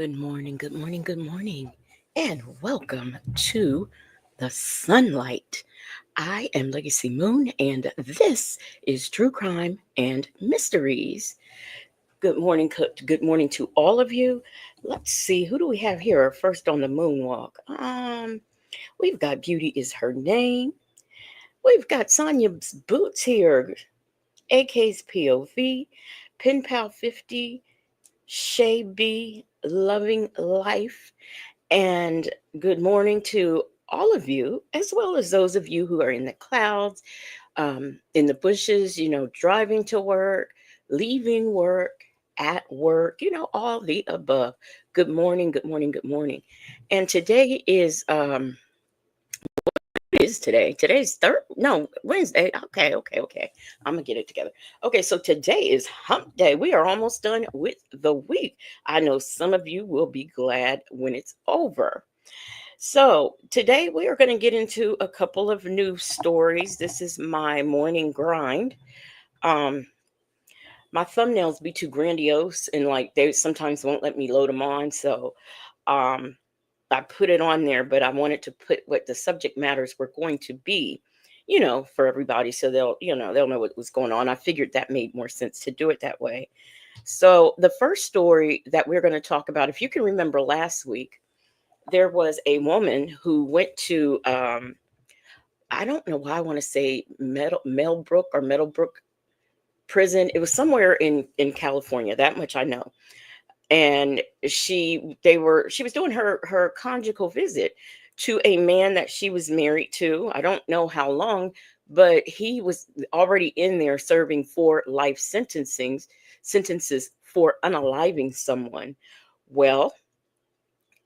Good morning, good morning, good morning, and welcome to the sunlight. I am Legacy Moon, and this is True Crime and Mysteries. Good morning to all of you. Let's see, who do we have here first on the moonwalk? We've got Beauty is her name. We've got Sonia's Boots here, AK's POV, Pen Pal 50, Shay B, Loving Life, and good morning to all of you, as well as those of you who are in the clouds, in the bushes, driving to work, leaving work, at work, all the above. Good morning, good morning, good morning. And today is today? Today's Wednesday. Okay. I'm gonna get it together. Okay, so today is hump day. We are almost done with the week. I know some of you will be glad when it's over. So today we are going to get into a couple of new stories. This is my morning grind. Um, my thumbnails be too grandiose and like they sometimes won't let me load them on. So um, I put it on there, but I wanted to put what the subject matters were going to be, for everybody. So they'll know what was going on. I figured that made more sense to do it that way. So the first story that we're going to talk about, if you can remember last week, there was a woman who went to I don't know why I want to say Meadowbrook prison. It was somewhere in California. That much I know. And she was doing her conjugal visit to a man that she was married to. I don't know how long, but he was already in there serving 4 life sentences for unaliving someone. Well,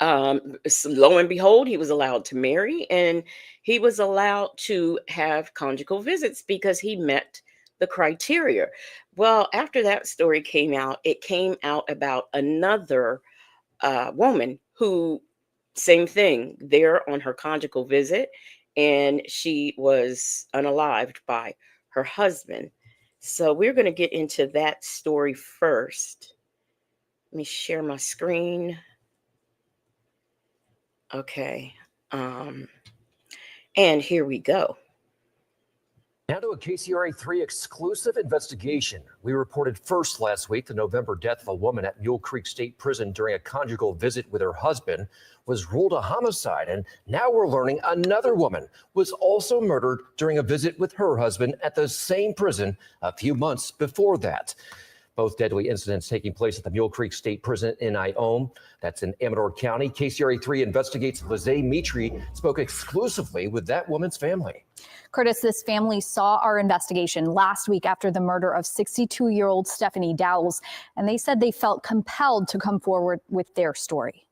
lo and behold, he was allowed to marry and he was allowed to have conjugal visits because he met the criteria. Well, after that story came out, it came out about another woman who, same thing, there on her conjugal visit, and she was unalived by her husband. So we're going to get into that story first. Let me share my screen. Okay. Um, and here we go. Now to a KCRA3 exclusive investigation. We reported first last week the November death of a woman at Mule Creek State Prison during a conjugal visit with her husband was ruled a homicide. And now we're learning another woman was also murdered during a visit with her husband at the same prison a few months before that. Both deadly incidents taking place at the Mule Creek State Prison in Iome. That's in Amador County. KCRA3 investigates Lizzie Mitri spoke exclusively with that woman's family. Curtis, this family saw our investigation last week after the murder of 62-year-old Stephanie Dowles, and they said they felt compelled to come forward with their story.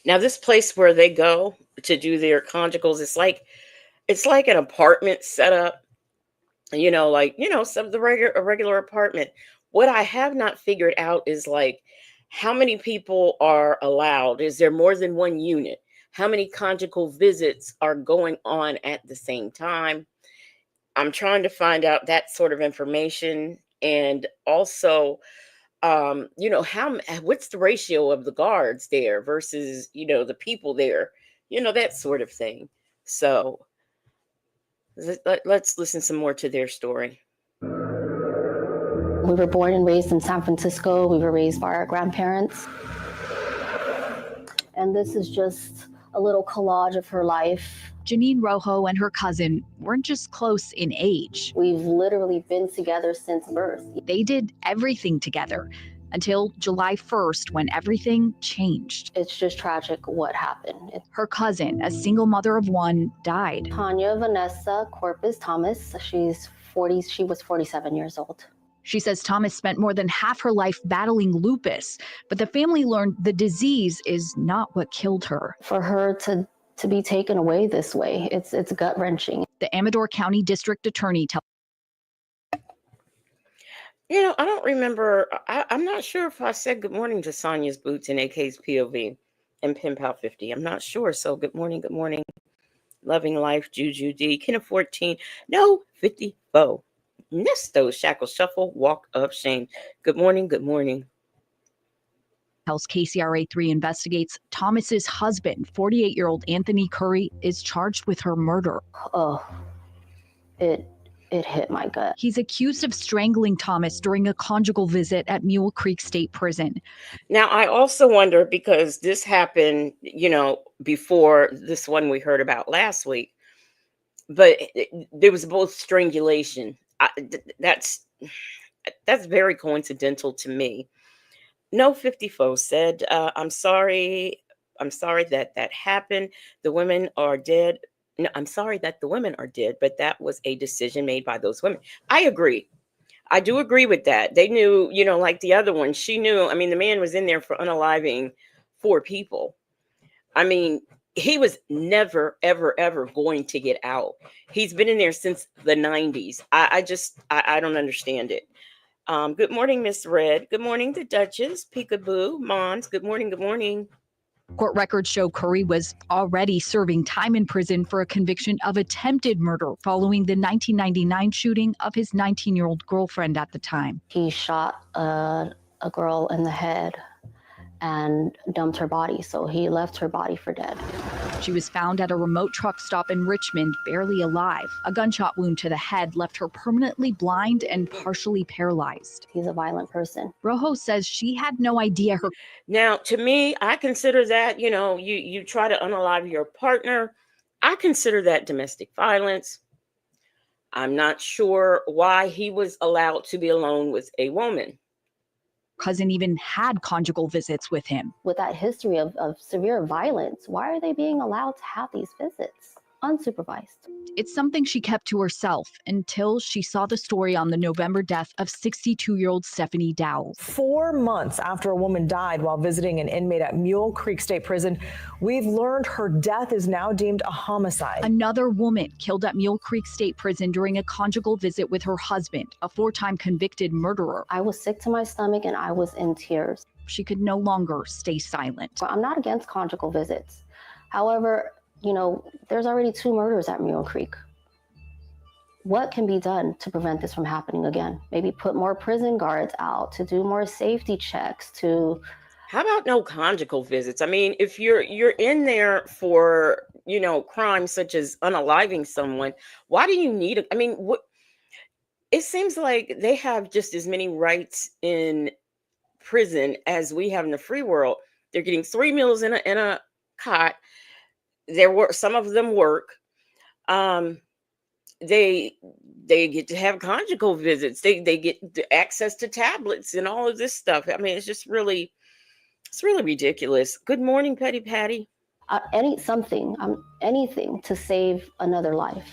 Now, this place where they go to do their conjugals, it's like an apartment setup. Some of a regular apartment. What I have not figured out is like how many people are allowed. Is there more than one unit? How many conjugal visits are going on at the same time? I'm trying to find out that sort of information, and also, what's the ratio of the guards there versus the people there, that sort of thing. So let's listen some more to their story. We were born and raised in San Francisco. We were raised by our grandparents. And this is just a little collage of her life. Janine Rojo and her cousin weren't just close in age. We've literally been together since birth. They did everything together until July 1st when everything changed. It's just tragic what happened. Her cousin, a single mother of one, died. Tanya Vanessa Corpus Thomas, she was 47 years old. She says Thomas spent more than half her life battling lupus, but the family learned the disease is not what killed her. For her to be taken away this way, it's gut-wrenching. The Amador County District Attorney tells I don't remember. I'm not sure if I said good morning to Sonia's Boots and AK's POV and Pen Pal 50. I'm not sure. So good morning. Loving Life, Juju D, Kenneth 14, no, 54. Nesto, Shackle Shuffle, Walk of Shame. Good morning. House KCRA3 investigates Thomas's husband, 48-year-old Anthony Curry, is charged with her murder. Oh, it hit my gut. He's accused of strangling Thomas during a conjugal visit at Mule Creek State Prison. Now, I also wonder, because this happened, before this one we heard about last week, but there was both strangulation. That's very coincidental to me. No 54 said, I'm sorry that happened. The women are dead. No, I'm sorry that the women are dead, but that was a decision made by those women. I agree. I do agree with that. They knew, like the other one, she knew. I mean, the man was in there for unaliving 4 people. I mean, he was never, ever, ever going to get out. He's been in there since the 90s. I don't understand it. Good morning, Miss Red. Good morning, the Duchess, Peekaboo, Mons. Good morning. Good morning. Court records show Curry was already serving time in prison for a conviction of attempted murder following the 1999 shooting of his 19-year-old girlfriend at the time. He shot a girl in the head and dumped her body, so he left her body for dead. She was found at a remote truck stop in Richmond, barely alive. A gunshot wound to the head left her permanently blind and partially paralyzed. He's a violent person. Rojo says she had no idea her. Now, to me, I consider that, you try to unalive your partner. I consider that domestic violence. I'm not sure why he was allowed to be alone with a woman. Cousin even had conjugal visits with him. With that history of severe violence, why are they being allowed to have these visits unsupervised? It's something she kept to herself until she saw the story on the November death of 62-year-old Stephanie Dowles. 4 months after a woman died while visiting an inmate at Mule Creek State Prison, we've learned her death is now deemed a homicide. Another woman killed at Mule Creek State Prison during a conjugal visit with her husband, a 4-time convicted murderer. I was sick to my stomach and I was in tears. She could no longer stay silent. I'm not against conjugal visits. However, there's already 2 murders at Mule Creek. What can be done to prevent this from happening again? Maybe put more prison guards out to do more safety checks to... How about no conjugal visits? I mean, if you're in there for, crimes such as unaliving someone, why do you need it? I mean, it seems like they have just as many rights in prison as we have in the free world. They're getting 3 meals in a cot. Some of them work. They get to have conjugal visits. They get access to tablets and all of this stuff. I mean, it's really ridiculous. Good morning, Petty Patty. Anything to save another life.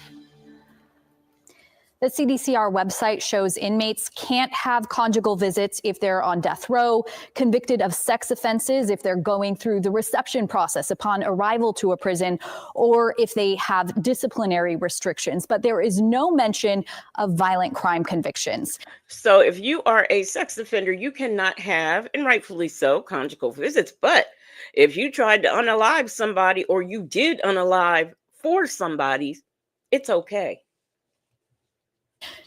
The CDCR website shows inmates can't have conjugal visits if they're on death row, convicted of sex offenses if they're going through the reception process upon arrival to a prison, or if they have disciplinary restrictions. But there is no mention of violent crime convictions. So if you are a sex offender, you cannot have, and rightfully so, conjugal visits. But if you tried to unalive somebody, or you did unalive for somebody, it's okay.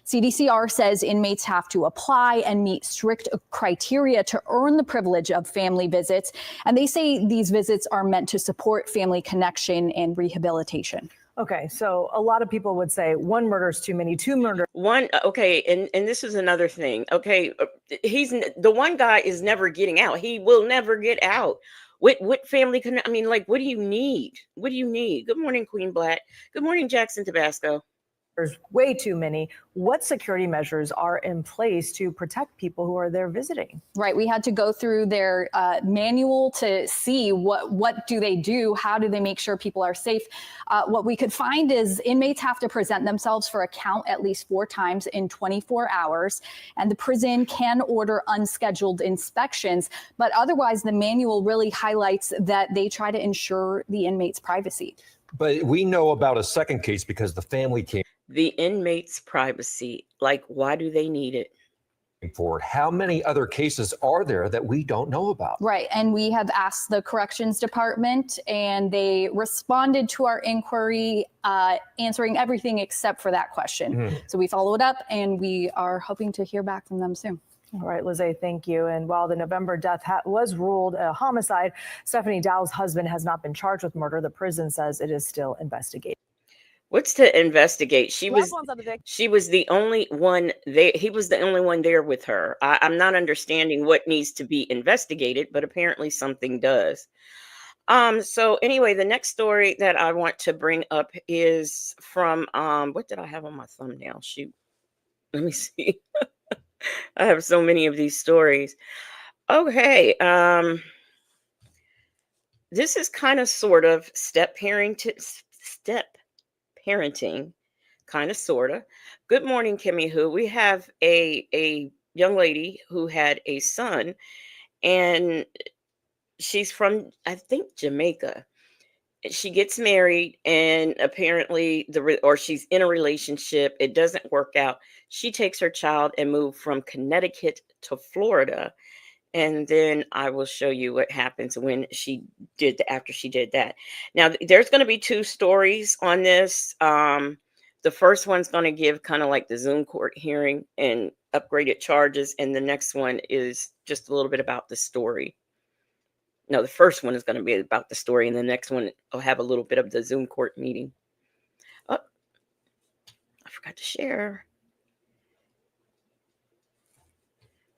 CDCR says inmates have to apply and meet strict criteria to earn the privilege of family visits. And they say these visits are meant to support family connection and rehabilitation. Okay, so a lot of people would say 1 murder is too many, 2 murders. Okay, and this is another thing. Okay, the one guy is never getting out. He will never get out. What family can, I mean, like, what do you need? What do you need? Good morning, Queen Black. Good morning, Jackson Tabasco. There's way too many. What security measures are in place to protect people who are there visiting? Right. We had to go through their manual to see what do they do? How do they make sure people are safe? What we could find is inmates have to present themselves for a count at least 4 times in 24 hours. And the prison can order unscheduled inspections. But otherwise, the manual really highlights that they try to ensure the inmate's privacy. But we know about a second case because the family came The inmate's privacy, like, why do they need it? forward. How many other cases are there that we don't know about? Right. And we have asked the corrections department, and they responded to our inquiry, answering everything except for that question. So we followed up, and we are hoping to hear back from them soon. All right, Lizzie, thank you. And while the November death was ruled a homicide, Stephanie Dow's husband has not been charged with murder. The prison says it is still investigating. What's to investigate? She Last was one's on the Vic. she was the only one there. He was the only one there with her. I'm not understanding what needs to be investigated, but apparently something does. So anyway, the next story that I want to bring up is from what did I have on my thumbnail? Shoot. Let me see. I have so many of these stories. Okay. This is kind of sort of step parenting, kind of sort of. Good morning, Kimmy Who. We have a young lady who had a son, and she's from, I think, Jamaica. She gets married, and apparently or she's in a relationship. It doesn't work out. She takes her child and moved from Connecticut to Florida. And then I will show you what happens when after she did that. Now, there's going to be two stories on this. The first one's going to give kind of like the Zoom court hearing and upgraded charges. And the next one is just a little bit about the story. No, the first one is going to be about the story, and the next one will have a little bit of the Zoom court meeting. Oh, I forgot to share.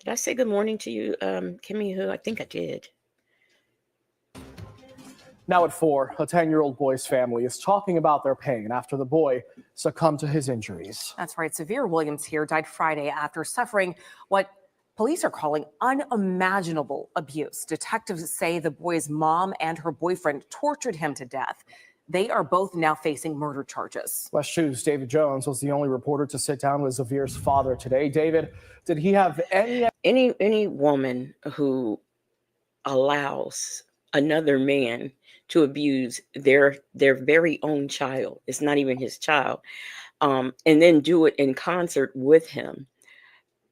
Did I say good morning to you, Kimmy Who? I think I did. Now at 4, a 10-year-old boy's family is talking about their pain after the boy succumbed to his injuries. That's right. Severe Williams here died Friday after suffering what police are calling unimaginable abuse. Detectives say the boy's mom and her boyfriend tortured him to death. They are both now facing murder charges. West 2's David Jones was the only reporter to sit down with Zavir's father today. David, did he have any woman who allows another man to abuse their very own child, it's not even his child, and then do it in concert with him,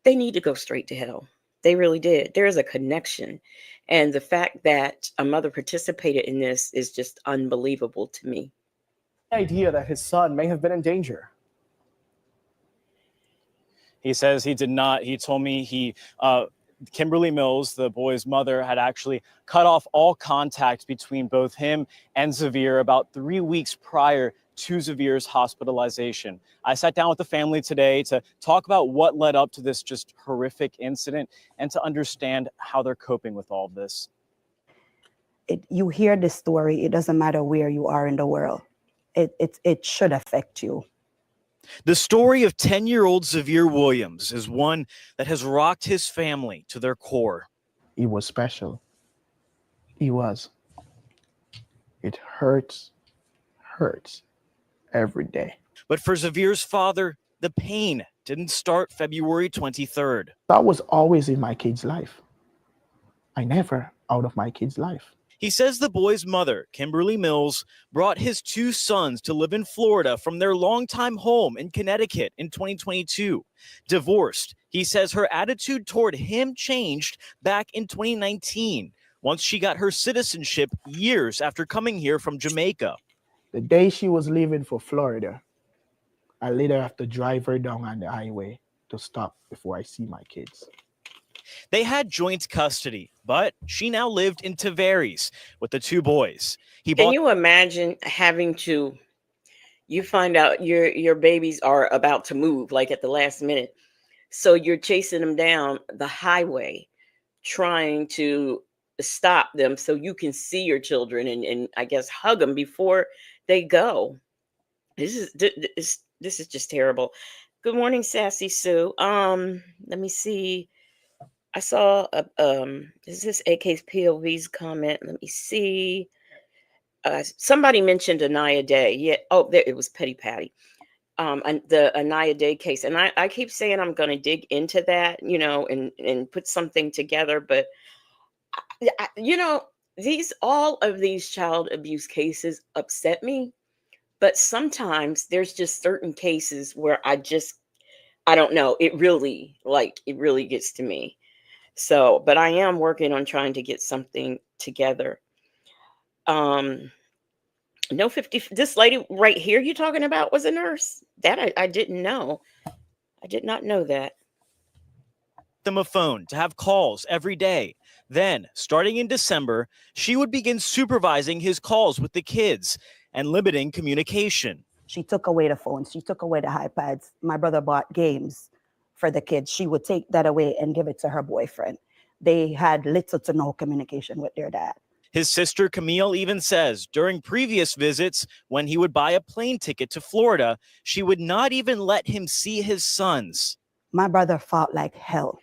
they need to go straight to hell. They really did. There is a connection. And the fact that a mother participated in this is just unbelievable to me. idea that his son may have been in danger? He says he did not. He told me Kimberly Mills, the boy's mother, had actually cut off all contact between both him and Zavir about 3 weeks prior to Zavir's hospitalization. I sat down with the family today to talk about what led up to this just horrific incident and to understand how they're coping with all of this. You hear this story, it doesn't matter where you are in the world. It should affect you. The story of 10-year-old Zavir Williams is one that has rocked his family to their core. He was special. He was. It hurts every day. But for Zavir's father, the pain didn't start February 23rd. That was always in my kid's life. I never out of my kid's life. He says the boy's mother, Kimberly Mills, brought his 2 sons to live in Florida from their longtime home in Connecticut in 2022. Divorced, he says her attitude toward him changed back in 2019, once she got her citizenship years after coming here from Jamaica. The day she was leaving for Florida, I later have to drive her down on the highway to stop before I see my kids. They had joint custody, but she now lived in Tavares with the 2 boys. Can you imagine you find out your babies are about to move, like at the last minute. So you're chasing them down the highway, trying to stop them so you can see your children and I guess hug them before they go. This is just terrible. Good morning, Sassy Sue. Let me see. I saw is this AK's POV's comment? Let me see. Somebody mentioned Anaya Day. Yeah. Oh, there it was Petty Patty. And the Anaya Day case. And I keep saying I'm going to dig into that, and put something together. But all of these child abuse cases upset me. But sometimes there's just certain cases where I don't know. It really gets to me. So, but I am working on trying to get something together. No 50. This lady right here you talking about was a nurse. That I didn't know. I did not know that. them a phone to have calls every day. Then, starting in December, she would begin supervising his calls with the kids and limiting communication. She took away the phones. She took away the iPads. My brother bought games for the kids. She would take that away and give it to her boyfriend. They had little to no communication with their dad. His sister Camille even says during previous visits, when he would buy a plane ticket to Florida, she would not even let him see his sons. My brother fought like hell.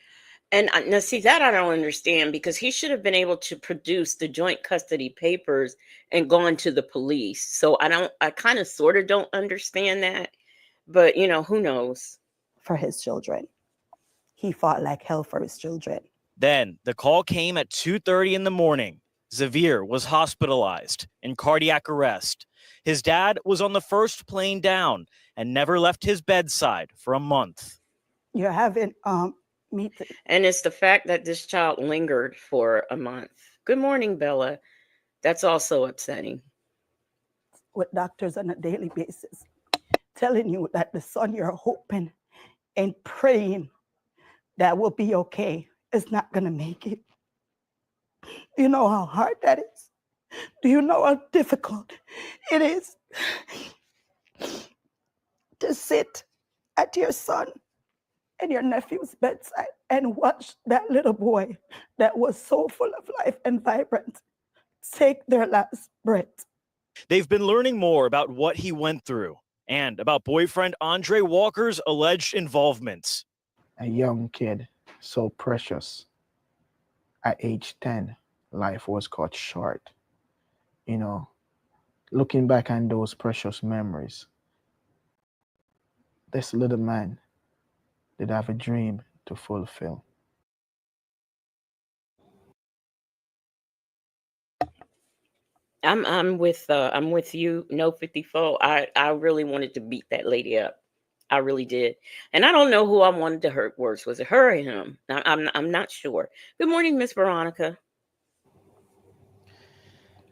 And now, see, that I don't understand, because he should have been able to produce the joint custody papers and gone to the police. So I kind of sort of don't understand that. But, who knows? For his children. He fought like hell for his children. Then the call came at 2:30 in the morning. Xavier was hospitalized in cardiac arrest. His dad was on the first plane down and never left his bedside for a month. You're having And it's the fact that this child lingered for a month. Good morning, Bella. That's also upsetting. With doctors on a daily basis telling you that the son you're hoping and praying that will be okay is not going to make it. Do you know how hard that is? Do you know how difficult it is to sit at your son and your nephew's bedside and watch that little boy that was so full of life and vibrant take their last breath? They've been learning more about what he went through and about boyfriend Andre Walker's alleged involvement. A young kid, so precious. At age 10, life was cut short. Looking back on those precious memories, this little man did have a dream to fulfill. I'm with you, No 54. I really wanted to beat that lady up. I really did. And I don't know who I wanted to hurt worse. Was it her or him? I'm not sure. Good morning, Miss Veronica.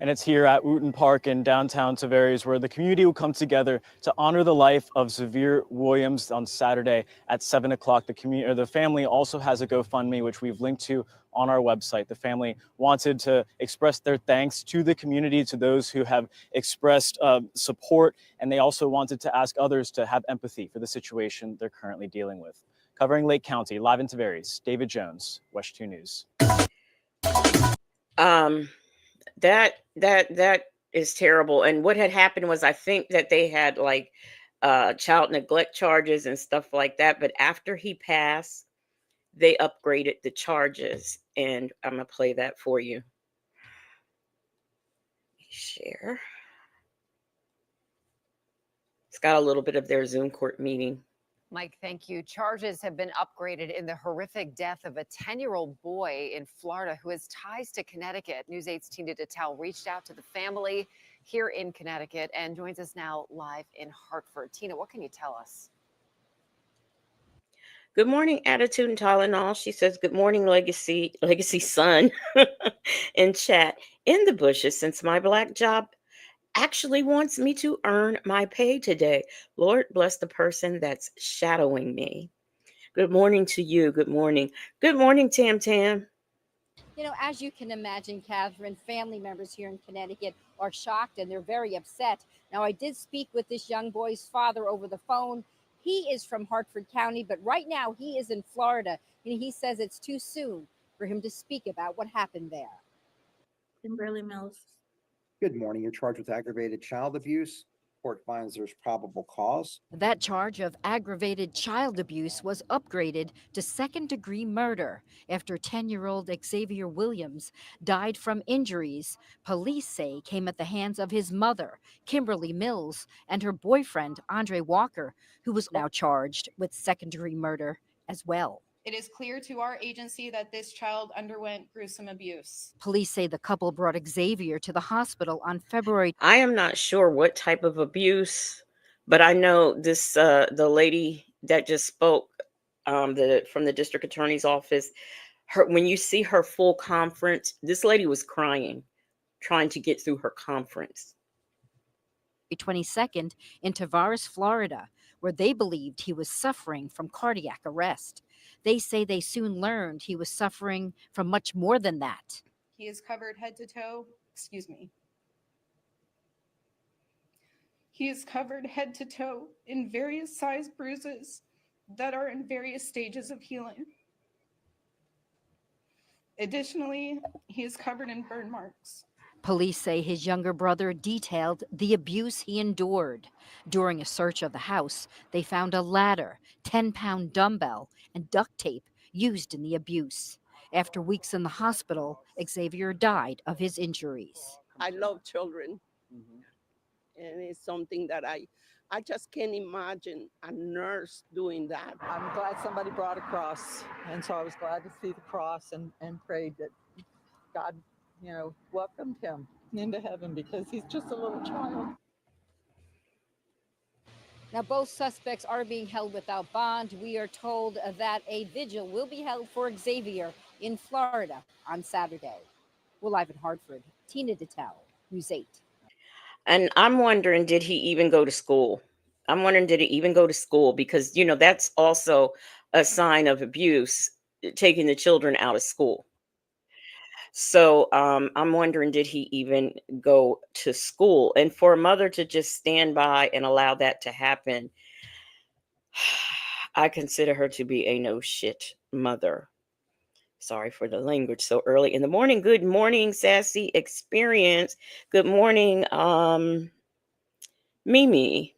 And it's here at Wooten Park in downtown Tavares where the community will come together to honor the life of Xavier Williams on Saturday at 7 o'clock. The family also has a GoFundMe, which we've linked to on our website. The family wanted to express their thanks to the community, to those who have expressed support, and they also wanted to ask others to have empathy for the situation they're currently dealing with. Covering Lake County, live in Tavares, David Jones, WESH 2 News. That is terrible. And what had happened was, I think that they had like child neglect charges and stuff like that. But after he passed, they upgraded the charges. And I'm going to play that for you. Share. It's got a little bit of their Zoom court meeting. Mike, thank you. Charges have been upgraded in the horrific death of a 10-year-old boy in Florida who has ties to Connecticut. News 8's Tina Detel reached out to the family here in Connecticut and joins us now live in Hartford. Tina, what can you tell us? Good morning, Attitude and Tylenol. She says, good morning, Legacy Son, in chat. In the bushes, since my black job actually wants me to earn my pay today. Lord bless the person that's shadowing me. Good morning to you. Good morning. Good morning, Tam Tam. As you can imagine, Catherine, family members here in Connecticut are shocked and they're very upset. Now, I did speak with this young boy's father over the phone. He is from Hartford County, but right now he is in Florida, and he says it's too soon for him to speak about what happened there. Kimberly Mills. Good morning. You're charged with aggravated child abuse. Court finds there's probable cause. That charge of aggravated child abuse was upgraded to second-degree murder after 10-year-old Xavier Williams died from injuries police say came at the hands of his mother, Kimberly Mills, and her boyfriend, Andre Walker, who was now charged with second-degree murder as well. It is clear to our agency that this child underwent gruesome abuse. Police say the couple brought Xavier to the hospital on February. I am not sure what type of abuse, but I know this the lady that just spoke from the district attorney's office. When you see her full conference, this lady was crying, trying to get through her conference. 22nd in Tavares, Florida, where they believed he was suffering from cardiac arrest. They say they soon learned he was suffering from much more than that. He is covered head to toe. Excuse me. He is covered head to toe in various size bruises that are in various stages of healing. Additionally, he is covered in burn marks. Police say his younger brother detailed the abuse he endured. During a search of the house, they found a ladder, 10-pound dumbbell, and duct tape used in the abuse. After weeks in the hospital, Xavier died of his injuries. I love children, and it's something that I just can't imagine a nurse doing that. I'm glad somebody brought a cross, and so I was glad to see the cross and prayed that God, welcomed him into heaven because he's just a little child. Now, both suspects are being held without bond. We are told that a vigil will be held for Xavier in Florida on Saturday. We're live in Hartford. Tina Detel, News 8. And I'm wondering, did he even go to school? I'm wondering, did he even go to school? Because, that's also a sign of abuse, taking the children out of school. So I'm wondering, did he even go to school? And for a mother to just stand by and allow that to happen, I consider her to be a no shit mother. Sorry for the language so early in the morning. Good morning, Sassy Experience. Good morning, Mimi.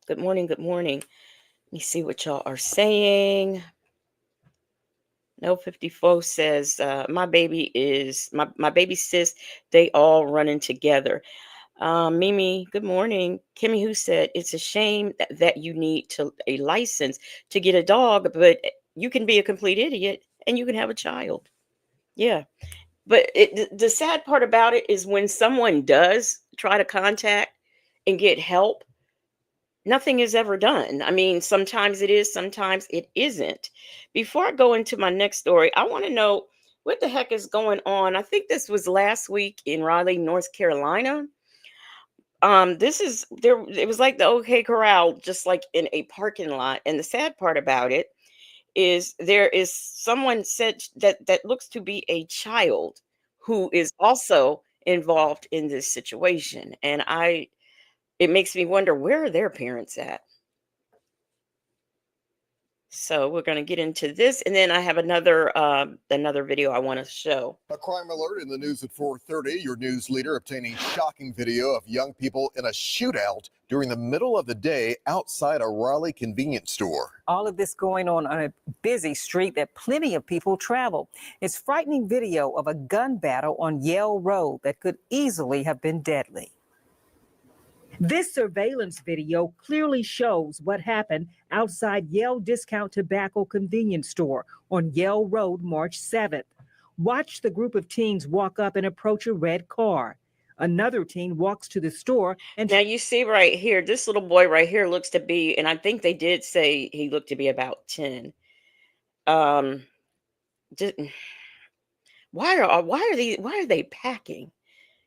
Good morning. Good morning. Let me see what y'all are saying. No 54 says my baby sis. They all running together. Mimi, good morning. Kimmy, who said it's a shame that you need a license to get a dog, but you can be a complete idiot and you can have a child. Yeah, but the sad part about it is when someone does try to contact and get help, nothing is ever done. I mean, sometimes it is, sometimes it isn't. Before I go into my next story, I want to know what the heck is going on. I think this was last week in Raleigh, North Carolina. This is there. It was like the OK Corral, just like in a parking lot. And the sad part about it is there is someone said that looks to be a child who is also involved in this situation, and it makes me wonder, where are their parents at? So we're going to get into this, and then I have another video I want to show. A crime alert in the news at 4:30. Your news leader obtaining shocking video of young people in a shootout during the middle of the day outside a Raleigh convenience store. All of this going on a busy street that plenty of people travel. It's frightening video of a gun battle on Yale Road that could easily have been deadly. This surveillance video clearly shows what happened outside Yale Discount Tobacco convenience store on Yale Road, March 7th. Watch the group of teens walk up and approach a red car. Another teen walks to the store and now you see right here, this little boy right here looks to be, and I think they did say he looked to be about 10. Why are they packing?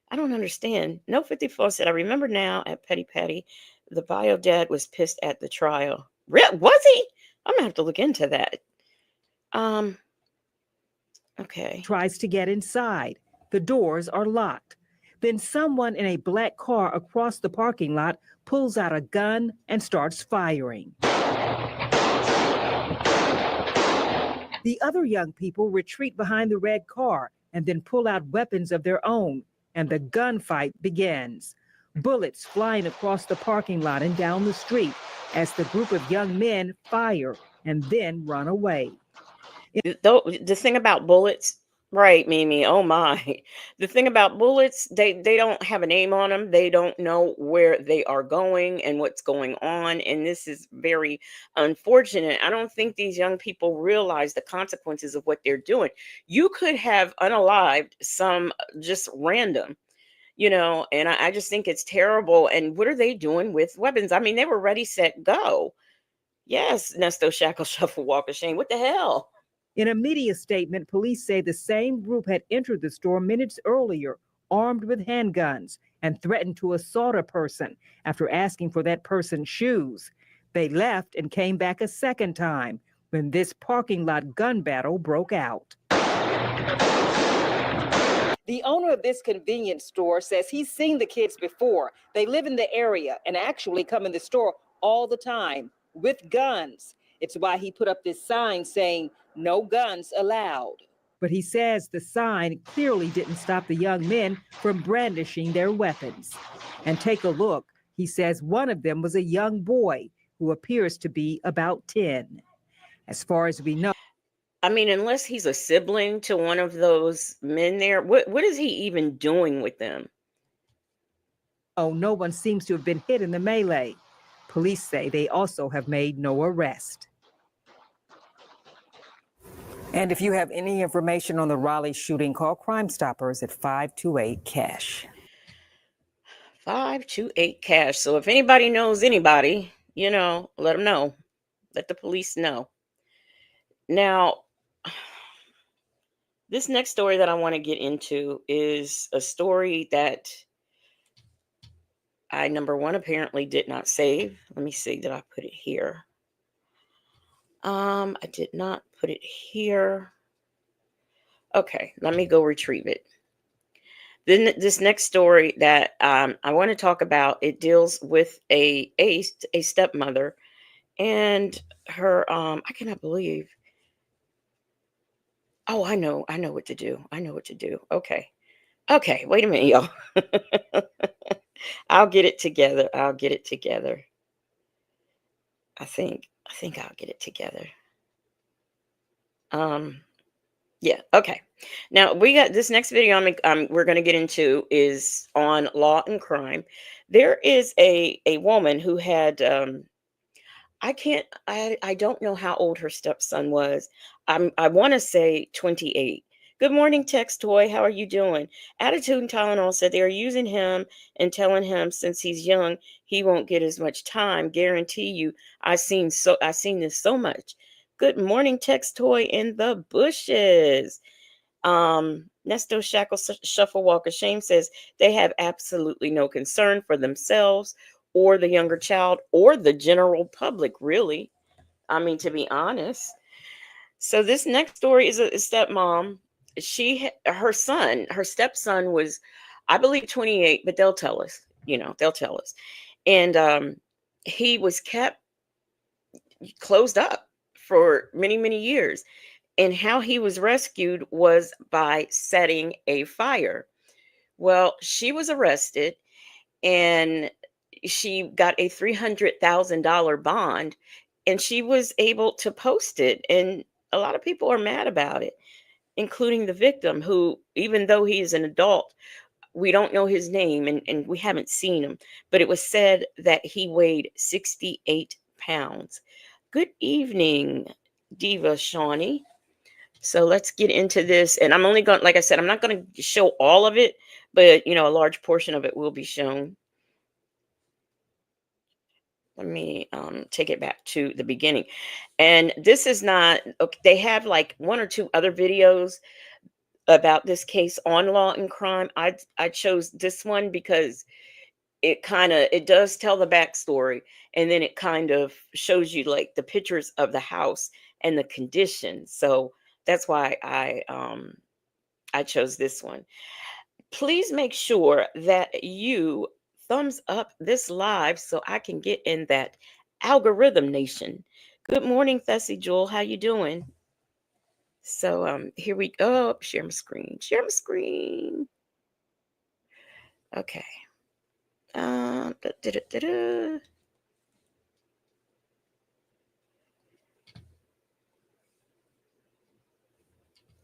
I don't understand. No 54 said, I remember now at Petty Patty, the bio dad was pissed at the trial. Was he? I'm gonna have to look into that. Okay. Tries to get inside. The doors are locked. Then someone in a black car across the parking lot pulls out a gun and starts firing. The other young people retreat behind the red car and then pull out weapons of their own, and the gunfight begins. Bullets flying across the parking lot and down the street as the group of young men fire and then run away. The thing about bullets, right, Mimi? Oh my. The thing about bullets, they don't have a name on them. They don't know where they are going and what's going on. And this is very unfortunate. I don't think these young people realize the consequences of what they're doing. You could have unalived some just random, and I just think it's terrible. And what are they doing with weapons? I mean, they were ready, set, go. Yes, Nesto, Shackle, Shuffle, Walk of Shame. What the hell? In a media statement, police say the same group had entered the store minutes earlier, armed with handguns, and threatened to assault a person after asking for that person's shoes. They left and came back a second time. when this parking lot gun battle broke out. The owner of this convenience store says he's seen the kids before. They live in the area and actually come in the store all the time with guns. It's why he put up this sign saying, "No guns allowed." But he says the sign clearly didn't stop the young men from brandishing their weapons. And take a look. He says one of them was a young boy who appears to be about 10. As far as we know, I mean, unless he's a sibling to one of those men there, what is he even doing with them? no one seems to have been hit in the melee. Police say they also have made no arrest. And if you have any information on the Raleigh shooting, call Crime Stoppers at 528-CASH. 528-CASH. So if anybody knows anybody, let them know. Let the police know. Now, this next story that I want to get into is a story that I, number one, apparently did not save. Let me see, did I put it here? I did not put it here. Okay, let me go retrieve it. Then this next story that I want to talk about, it deals with a stepmother and her, I cannot believe. Oh, I know what to do. Okay, wait a minute, y'all. I'll get it together. I think I'll get it together. Yeah, okay. Now we got this next video we're going to get into is on law and crime. There is a woman who had I don't know how old her stepson was. I want to say 28. Good morning, Text Toy. How are you doing? Attitude and Tylenol said they are using him and telling him since he's young, he won't get as much time. Guarantee you, I've seen this so much. Good morning, Text Toy in the bushes. Nesto Shackle Shuffle Walk of Shame says they have absolutely no concern for themselves or the younger child or the general public, really. I mean, to be honest. So this next story is a stepmom. Her stepson was, I believe, 28, but they'll tell us, they'll tell us. And he was kept closed up for many, many years. And how he was rescued was by setting a fire. Well, she was arrested and she got a $300,000 bond and she was able to post it. And a lot of people are mad about it, including the victim, who, even though he is an adult, we don't know his name and we haven't seen him, but it was said that he weighed 68 pounds. Good evening, Diva Shawnee. So let's get into this. And I'm only going, like I said, I'm not going to show all of it, but a large portion of it will be shown. Let me take it back to the beginning. And this is not, okay, they have like one or two other videos about this case on Law and Crime. I chose this one because it does tell the backstory, and then it kind of shows you like the pictures of the house and the conditions. So that's why I chose this one. Please make sure that you thumbs up this live so I can get in that algorithm nation. Good morning, Thessie Jewel. How you doing? So here we go. Share my screen. Okay.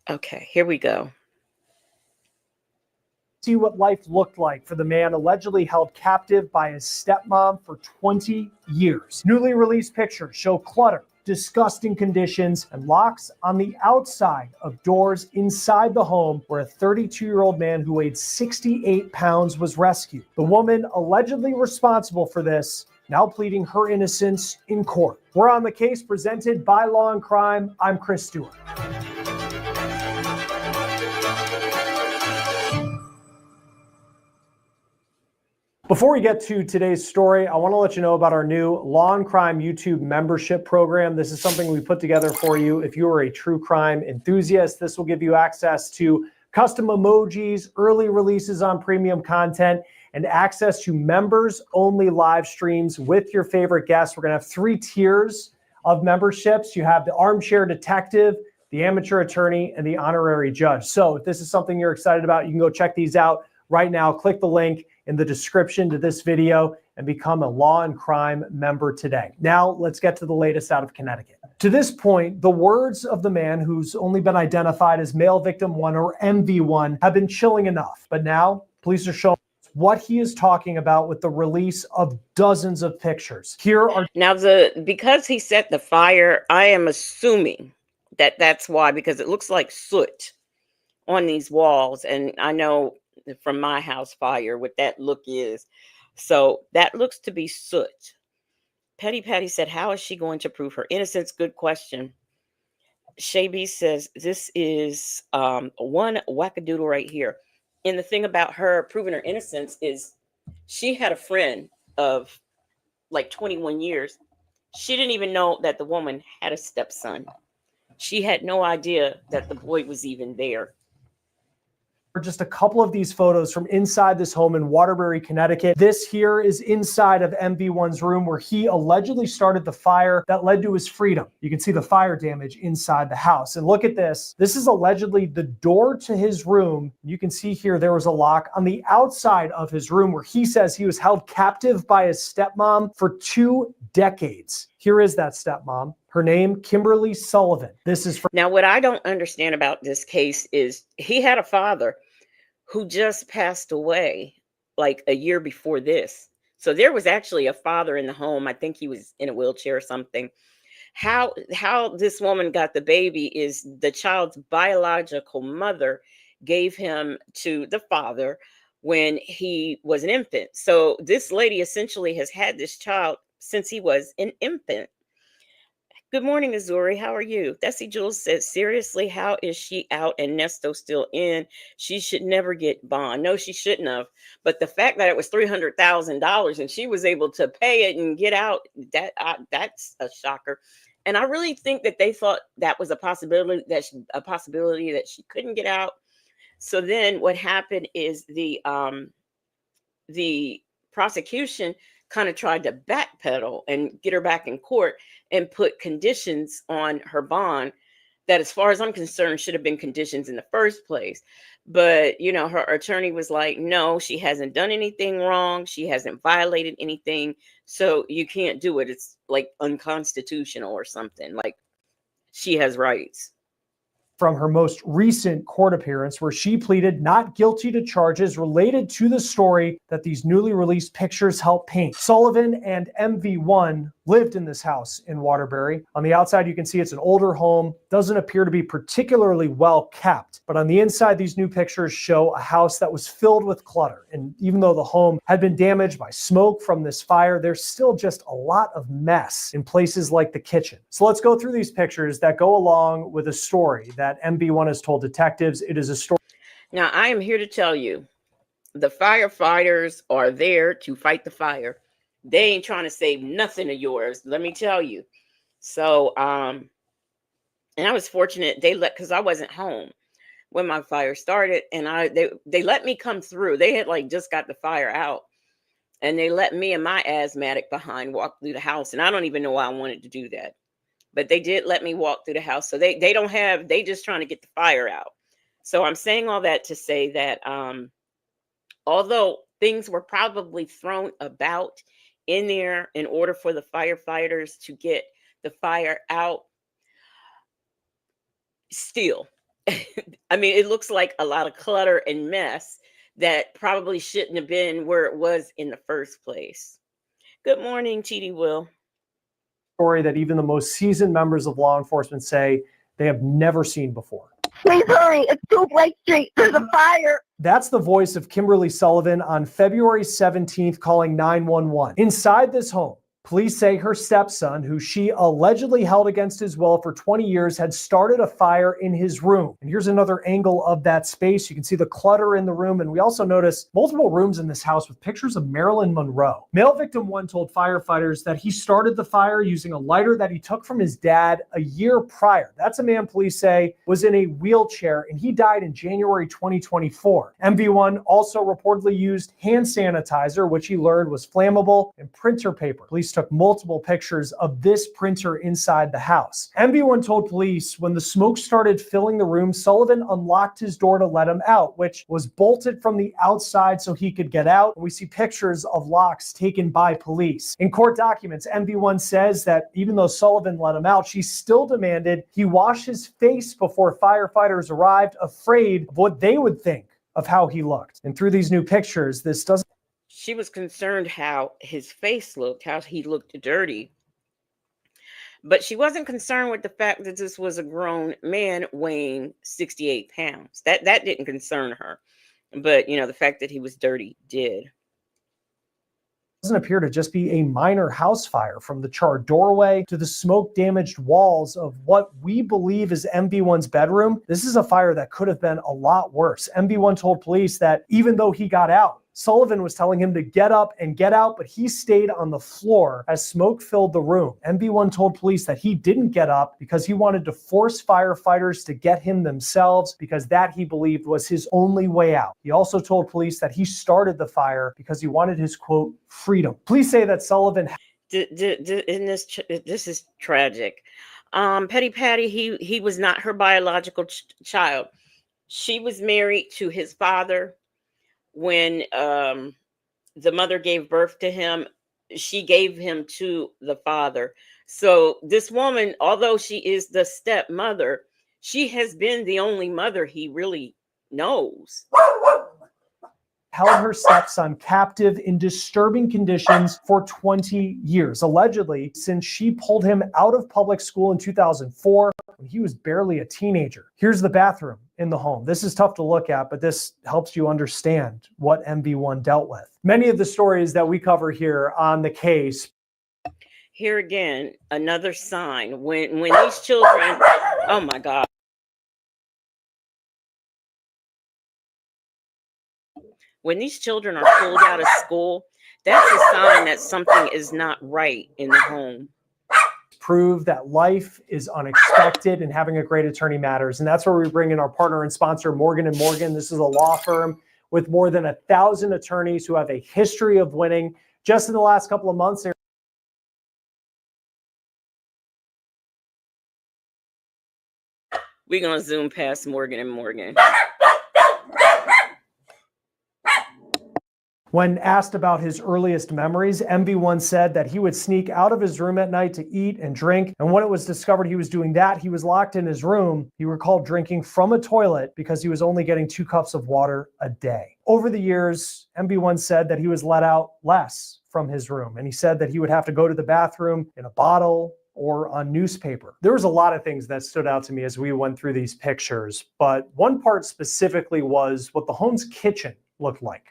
Okay, here we go. See what life looked like for the man allegedly held captive by his stepmom for 20 years. Newly released pictures show clutter, disgusting conditions, and locks on the outside of doors inside the home where a 32-year-old man who weighed 68 pounds was rescued. The woman allegedly responsible for this now pleading her innocence in court. We're on the case presented by Law and Crime. I'm Chris Stewart. Before we get to today's story, I want to let you know about our new Law and Crime YouTube membership program. This is something we put together for you. If you are a true crime enthusiast, this will give you access to custom emojis, early releases on premium content, and access to members-only live streams with your favorite guests. We're going to have 3 tiers of memberships. You have the armchair detective, the amateur attorney, and the honorary judge. So if this is something you're excited about, you can go check these out right now. Click the link in the description to this video and become a Law and Crime member today. Now, let's get to the latest out of Connecticut. To this point, the words of the man who's only been identified as male victim 1 or MV1 have been chilling enough. But now, police are showing what he is talking about with the release of dozens of pictures. Here are Now, because he set the fire, I am assuming that that's why, because it looks like soot on these walls. And I know from my house fire what that look is. So that looks to be soot. Petty Patty said, how is she going to prove her innocence? Good question. Shaby says, this is one wackadoodle right here. And the thing about her proving her innocence is she had a friend of like 21 years. She didn't even know that the woman had a stepson. She had no idea that the boy was even there. Just a couple of these photos from inside this home in Waterbury, Connecticut. This here is inside of MV1's room where he allegedly started the fire that led to his freedom. You can see the fire damage inside the house. And look at this. This is allegedly the door to his room. You can see here there was a lock on the outside of his room where he says he was held captive by his stepmom for 2 decades. Here is that stepmom. Her name, Kimberly Sullivan. This is Now, what I don't understand about this case is he had a father who just passed away like a year before this. So there was actually a father in the home. I think he was in a wheelchair or something. How this woman got the baby is the child's biological mother gave him to the father when he was an infant. So this lady essentially has had this child since he was an infant. Good morning, Azuri. How are you? Desi Jules says, seriously, how is she out and Nesto still in? She should never get bond. No, she shouldn't have. But the fact that it was $300,000 and she was able to pay it and get out, that's a shocker. And I really think that they thought that was a possibility that she couldn't get out. So then what happened is the prosecution kind of tried to backpedal and get her back in court and put conditions on her bond that, as far as I'm concerned, should have been conditions in the first place. But, you know, her attorney was like, no, she hasn't done anything wrong. She hasn't violated anything. So you can't do it. It's like unconstitutional or something. Like, she has rights. From her most recent court appearance where she pleaded not guilty to charges related to the story that these newly released pictures help paint. Sullivan and MV1 lived in this house in Waterbury. On the outside, you can see it's an older home, doesn't appear to be particularly well kept. But on the inside, these new pictures show a house that was filled with clutter. And even though the home had been damaged by smoke from this fire, there's still just a lot of mess in places like the kitchen. So let's go through these pictures that go along with a story that MV1 has told detectives. It is a story. Now, I am here to tell you, the firefighters are there to fight the fire. They ain't trying to save nothing of yours, let me tell you. So, and I was fortunate because I wasn't home when my fire started, and they let me come through. They had like just got the fire out, and they let me and my asthmatic behind walk through the house. And I don't even know why I wanted to do that, but they did let me walk through the house. So they just trying to get the fire out. So I'm saying all that to say that although things were probably thrown about in there in order for the firefighters to get the fire out, still, I mean, it looks like a lot of clutter and mess that probably shouldn't have been where it was in the first place. Good morning, TD Will. Story that even the most seasoned members of law enforcement say they have never seen before. Please hurry, it's 2 Blake Street, there's a fire. That's the voice of Kimberly Sullivan on February 17th calling 911. Inside this home, Police say her stepson, who she allegedly held against his will for 20 years, had started a fire in his room. And here's another angle of that space. You can see the clutter in the room. And we also notice multiple rooms in this house with pictures of Marilyn Monroe. Male victim 1 told firefighters that he started the fire using a lighter that he took from his dad a year prior. That's a man police say was in a wheelchair, and he died in January 2024. MV1 also reportedly used hand sanitizer, which he learned was flammable, and printer paper. Police took multiple pictures of this printer inside the house. MV1 told police when the smoke started filling the room, Sullivan unlocked his door to let him out, which was bolted from the outside so he could get out. We see pictures of locks taken by police. In court documents, MV1 says that even though Sullivan let him out, she still demanded he wash his face before firefighters arrived, afraid of what they would think of how he looked. And through these new pictures, this doesn't. She was concerned how his face looked, how he looked dirty. But she wasn't concerned with the fact that this was a grown man weighing 68 pounds. That didn't concern her. But, the fact that he was dirty did. Doesn't appear to just be a minor house fire, from the charred doorway to the smoke-damaged walls of what we believe is MV1's bedroom. This is a fire that could have been a lot worse. MV1 told police that even though he got out, Sullivan was telling him to get up and get out, but he stayed on the floor as smoke filled the room. MV1 told police that he didn't get up because he wanted to force firefighters to get him themselves, because that, he believed, was his only way out. He also told police that he started the fire because he wanted his, quote, freedom. Police say that Sullivan... This is tragic. Petty Patty, he was not her biological child. She was married to his father. When the mother gave birth to him, she gave him to the father. So this woman, although she is the stepmother, she has been the only mother he really knows. Held her stepson captive in disturbing conditions for 20 years, allegedly since she pulled him out of public school in 2004 when he was barely a teenager. Here's the bathroom in the home. This is tough to look at, but this helps you understand what MV1 dealt with. Many of the stories that we cover here on the case. Here again, another sign when these children, oh my God. When these children are pulled out of school, that's a sign that something is not right in the home. Prove that life is unexpected and having a great attorney matters. And that's where we bring in our partner and sponsor, Morgan & Morgan. This is a law firm with more than 1,000 attorneys who have a history of winning. Just in the last couple of months, we're going to zoom past Morgan & Morgan. When asked about his earliest memories, MV1 said that he would sneak out of his room at night to eat and drink. And when it was discovered he was doing that, he was locked in his room. He recalled drinking from a toilet because he was only getting 2 cups of water a day. Over the years, MV1 said that he was let out less from his room. And he said that he would have to go to the bathroom in a bottle or on newspaper. There was a lot of things that stood out to me as we went through these pictures, but one part specifically was what the home's kitchen looked like.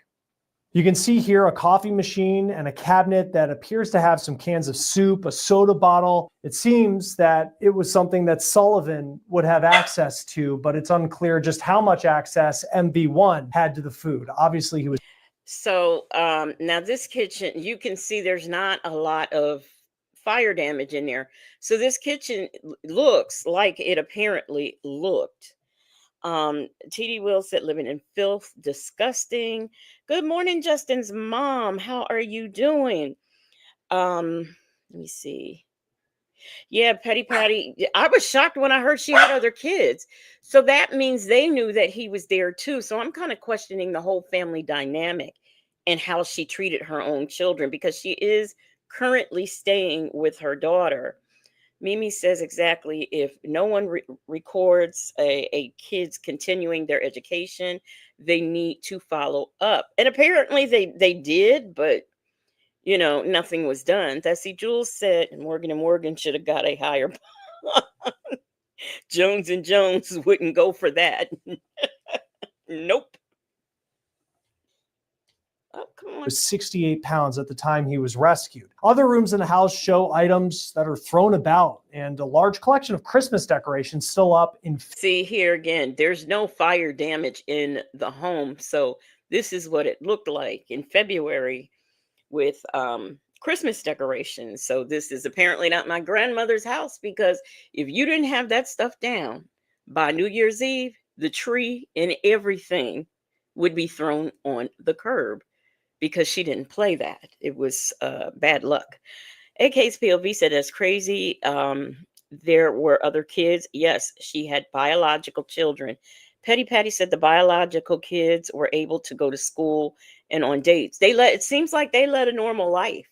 You can see here a coffee machine and a cabinet that appears to have some cans of soup, a soda bottle. It seems that it was something that Sullivan would have access to, but it's unclear just how much access MV1 had to the food. Obviously, he was. So now this kitchen, you can see there's not a lot of fire damage in there. So this kitchen looks like it apparently looked. TD Will said, living in filth, disgusting. Good morning, Justin's mom. How are you doing? Let me see. Yeah, Petty Patty. I was shocked when I heard she had other kids. So that means they knew that he was there too. So I'm kind of questioning the whole family dynamic and how she treated her own children, because she is currently staying with her daughter. Mimi says exactly, if no one records a kid's continuing their education, they need to follow up. And apparently they did, but nothing was done. Tessie Jules said Morgan & Morgan should have got a higher bond. Jones & Jones wouldn't go for that. Nope. Oh, come on. Was 68 pounds at the time he was rescued. Other rooms in the house show items that are thrown about and a large collection of Christmas decorations still up in. See here again, there's no fire damage in the home. So this is what it looked like in February with Christmas decorations. So this is apparently not my grandmother's house, because if you didn't have that stuff down by New Year's Eve, the tree and everything would be thrown on the curb, because she didn't play that. It was bad luck. AK's POV said that's crazy. There were other kids. Yes, she had biological children. Petty Patty said the biological kids were able to go to school and on dates. It seems like they led a normal life.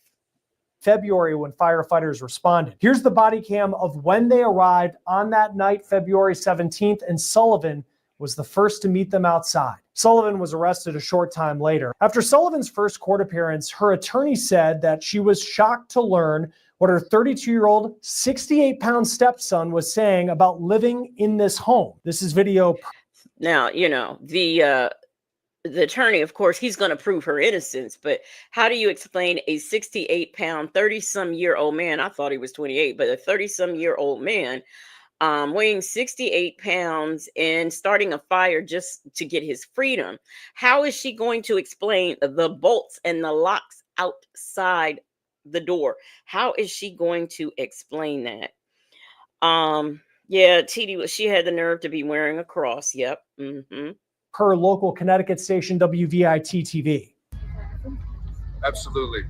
February when firefighters responded. Here's the body cam of when they arrived on that night, February 17th, and Sullivan was the first to meet them outside. Sullivan was arrested a short time later. After Sullivan's first court appearance, her attorney said that she was shocked to learn what her 32-year-old, 68-pound stepson was saying about living in this home. This is video. Now, the attorney, of course, he's going to prove her innocence, but how do you explain a 68-pound, 30-some-year-old man? I thought he was 28, but a 30-some-year-old man weighing 68 pounds and starting a fire just to get his freedom. How is she going to explain the bolts and the locks outside the door? How is she going to explain that? Yeah, she had the nerve to be wearing a cross. Yep. Her local Connecticut station, WVIT TV. Absolutely.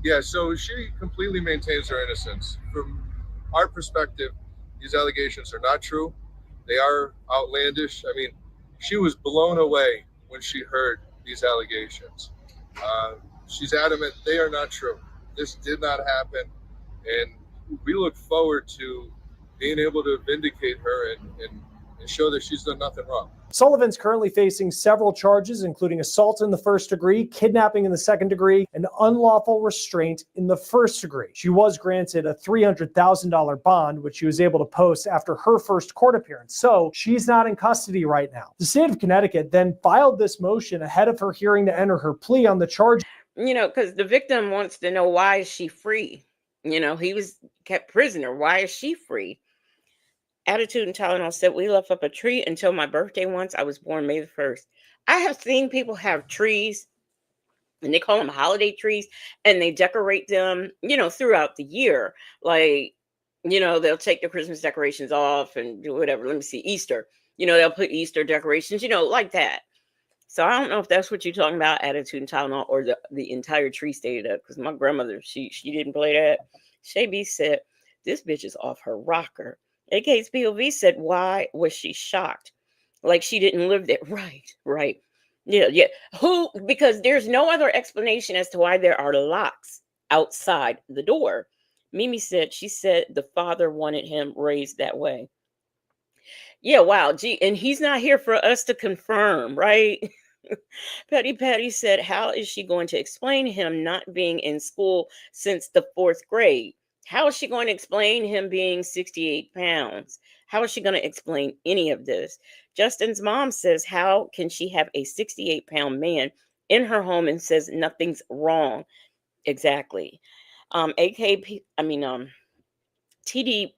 Yeah, so she completely maintains her innocence. From our perspective, these allegations are not true. They are outlandish. I mean, she was blown away when she heard these allegations. She's adamant they are not true. This did not happen. And we look forward to being able to vindicate her and show that she's done nothing wrong. Sullivan's currently facing several charges, including assault in the first degree, kidnapping in the second degree, and unlawful restraint in the first degree. She was granted a $300,000 bond, which she was able to post after her first court appearance. So she's not in custody right now. The state of Connecticut then filed this motion ahead of her hearing to enter her plea on the charge. Because the victim wants to know, why is she free? He was kept prisoner. Why is she free? Attitude and Tylenol said, we left up a tree until my birthday once. I was born May the 1st. I have seen people have trees, and they call them holiday trees, and they decorate them, throughout the year. Like, they'll take the Christmas decorations off and do whatever. Let me see, Easter. They'll put Easter decorations, like that. So I don't know if that's what you're talking about, Attitude and Tylenol, or the entire tree stayed up, because my grandmother, she didn't play that. Shay B said, this bitch is off her rocker. AK's POV said, why was she shocked? Like she didn't live there. Right. Yeah. Who? Because there's no other explanation as to why there are locks outside the door. Mimi said, she said the father wanted him raised that way. Yeah, wow. Gee, and he's not here for us to confirm, right? Petty Patty said, how is she going to explain him not being in school since the 4th grade? How is she going to explain him being 68 pounds? How is she going to explain any of this? Justin's mom says, how can she have a 68-pound man in her home and says nothing's wrong? Exactly. TD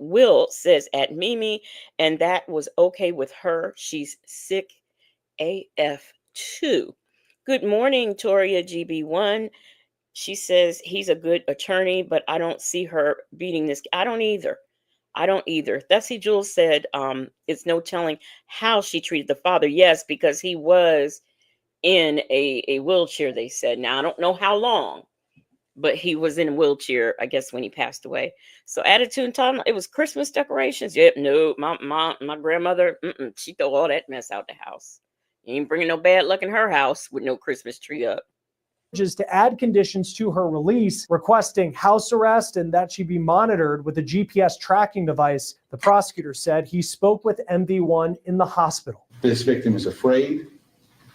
Will says at Mimi, and that was okay with her. She's sick AF too. Good morning, Toria GB1. She says he's a good attorney, but I don't see her beating this. I don't either. Thessie Jules said it's no telling how she treated the father. Yes, because he was in a wheelchair, they said. Now, I don't know how long, but he was in a wheelchair, I guess, when he passed away. So attitude and time, it was Christmas decorations. Yep, no, my grandmother, she threw all that mess out the house. You ain't bringing no bad luck in her house with no Christmas tree up. To add conditions to her release, requesting house arrest and that she be monitored with a GPS tracking device. The prosecutor said he spoke with MV1 in the hospital. This victim is afraid.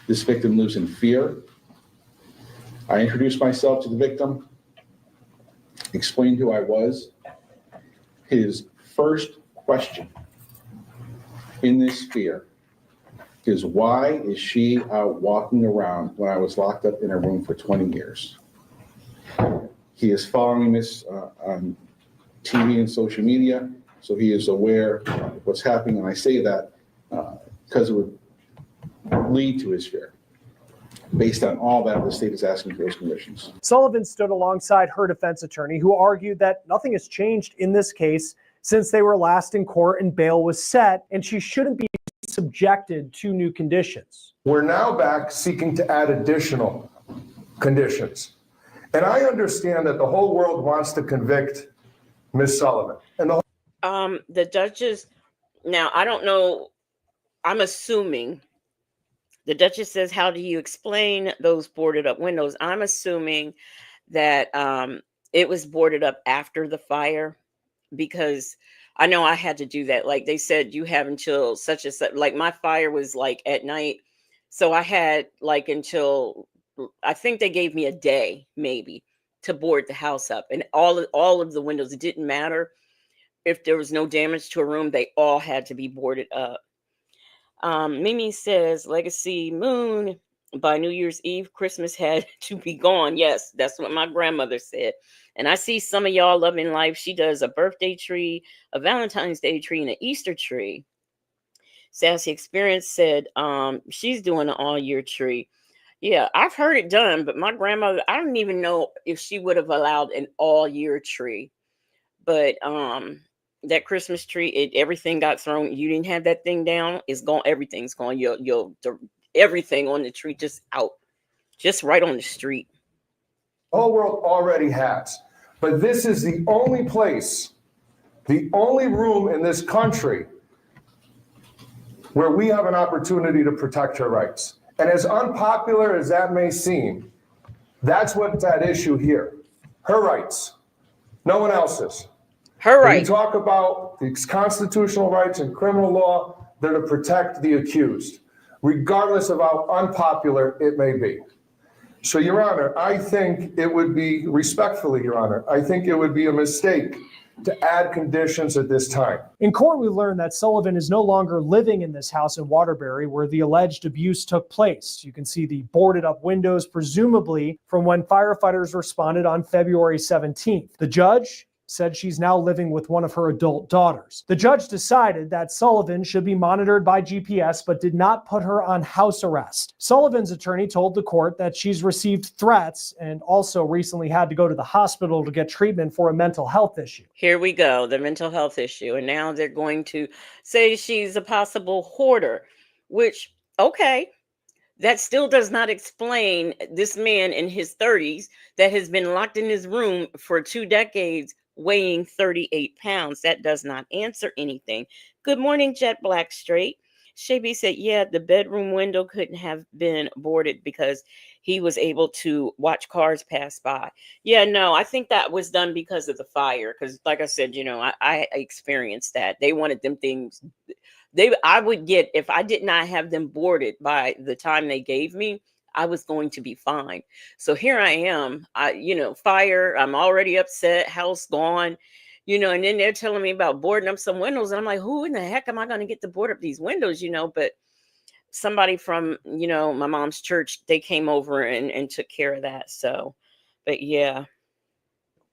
This victim lives in fear. I introduced myself to the victim, explained who I was. His first question in this sphere is why is she out walking around when I was locked up in a room for 20 years? He is following this on TV and social media, so he is aware of what's happening. And I say that because it would lead to his fear. Based on all that, the state is asking for those conditions. Sullivan stood alongside her defense attorney, who argued that nothing has changed in this case since they were last in court and bail was set, and she shouldn't be subjected to new conditions. We're now back seeking to add additional conditions. And I understand that the whole world wants to convict Ms. Sullivan. And the judges, now I don't know, I'm assuming the Duchess says, how do you explain those boarded up windows? I'm assuming that it was boarded up after the fire, because I know I had to do that. Like they said, you have until such and such, like my fire was like at night. So I had like until, I think they gave me a day maybe to board the house up, and all of the windows, it didn't matter if there was no damage to a room, they all had to be boarded up. Mimi says, Legacy Moon, by New Year's Eve, Christmas had to be gone. Yes, that's what my grandmother said. And I see some of y'all loving life. She does a birthday tree, a Valentine's Day tree, and an Easter tree. Sassy Experience said she's doing an all-year tree. Yeah, I've heard it done, but my grandmother, I don't even know if she would have allowed an all-year tree. But that Christmas tree, everything got thrown. You didn't have that thing down. It's gone. Everything's gone. Everything on the tree just out, just right on the street. the whole world already has. But this is the only place, the only room in this country where we have an opportunity to protect her rights. And as unpopular as that may seem, that's what's at issue here. Her rights, no one else's. Her When rights. we talk about the constitutional rights in criminal law, they're to protect the accused, regardless of how unpopular it may be. So, Your Honor, I think it would be, respectfully, Your Honor, I think it would be a mistake to add conditions at this time. In court, we learned that Sullivan is no longer living in this house in Waterbury where the alleged abuse took place. You can see the boarded up windows, presumably from when firefighters responded on February 17th. The judge said she's now living with one of her adult daughters. The judge decided that Sullivan should be monitored by GPS, but did not put her on house arrest. Sullivan's attorney told the court that she's received threats and also recently had to go to the hospital to get treatment for a mental health issue. Here we go, the mental health issue. And now they're going to say she's a possible hoarder, which, okay, that still does not explain this man in his 30s that has been locked in his room for 2 decades, weighing 38 pounds. That does not answer anything. Good morning, Jet Black Straight. Shaby said, yeah, the bedroom window couldn't have been boarded because he was able to watch cars pass by. Yeah, no, I think that was done because of the fire. Because like I said, I experienced that. They wanted them things. I would get, if I did not have them boarded by the time they gave me, I was going to be fine. So here I am, fire, I'm already upset, house gone, and then they're telling me about boarding up some windows. And I'm like, who in the heck am I going to get to board up these windows, but somebody from, my mom's church, they came over and took care of that. So, but yeah.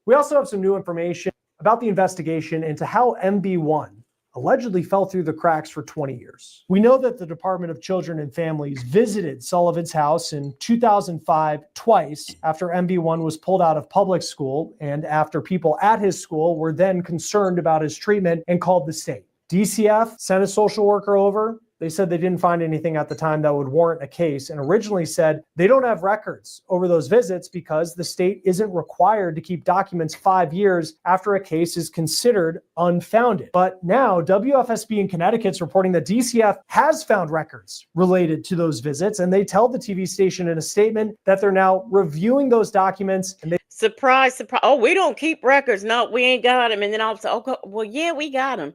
We also have some new information about the investigation into how MB1 allegedly fell through the cracks for 20 years. We know that the Department of Children and Families visited Sullivan's house in 2005 twice after MB1 was pulled out of public school and after people at his school were then concerned about his treatment and called the state. DCF sent a social worker over. They said they didn't find anything at the time that would warrant a case and originally said they don't have records over those visits because the state isn't required to keep documents 5 years after a case is considered unfounded. But now WFSB in Connecticut's reporting that DCF has found records related to those visits, and they tell the TV station in a statement that they're now reviewing those documents. And Surprise, surprise. Oh, we don't keep records. No, we ain't got them. And then I'll say, okay, well, yeah, we got them.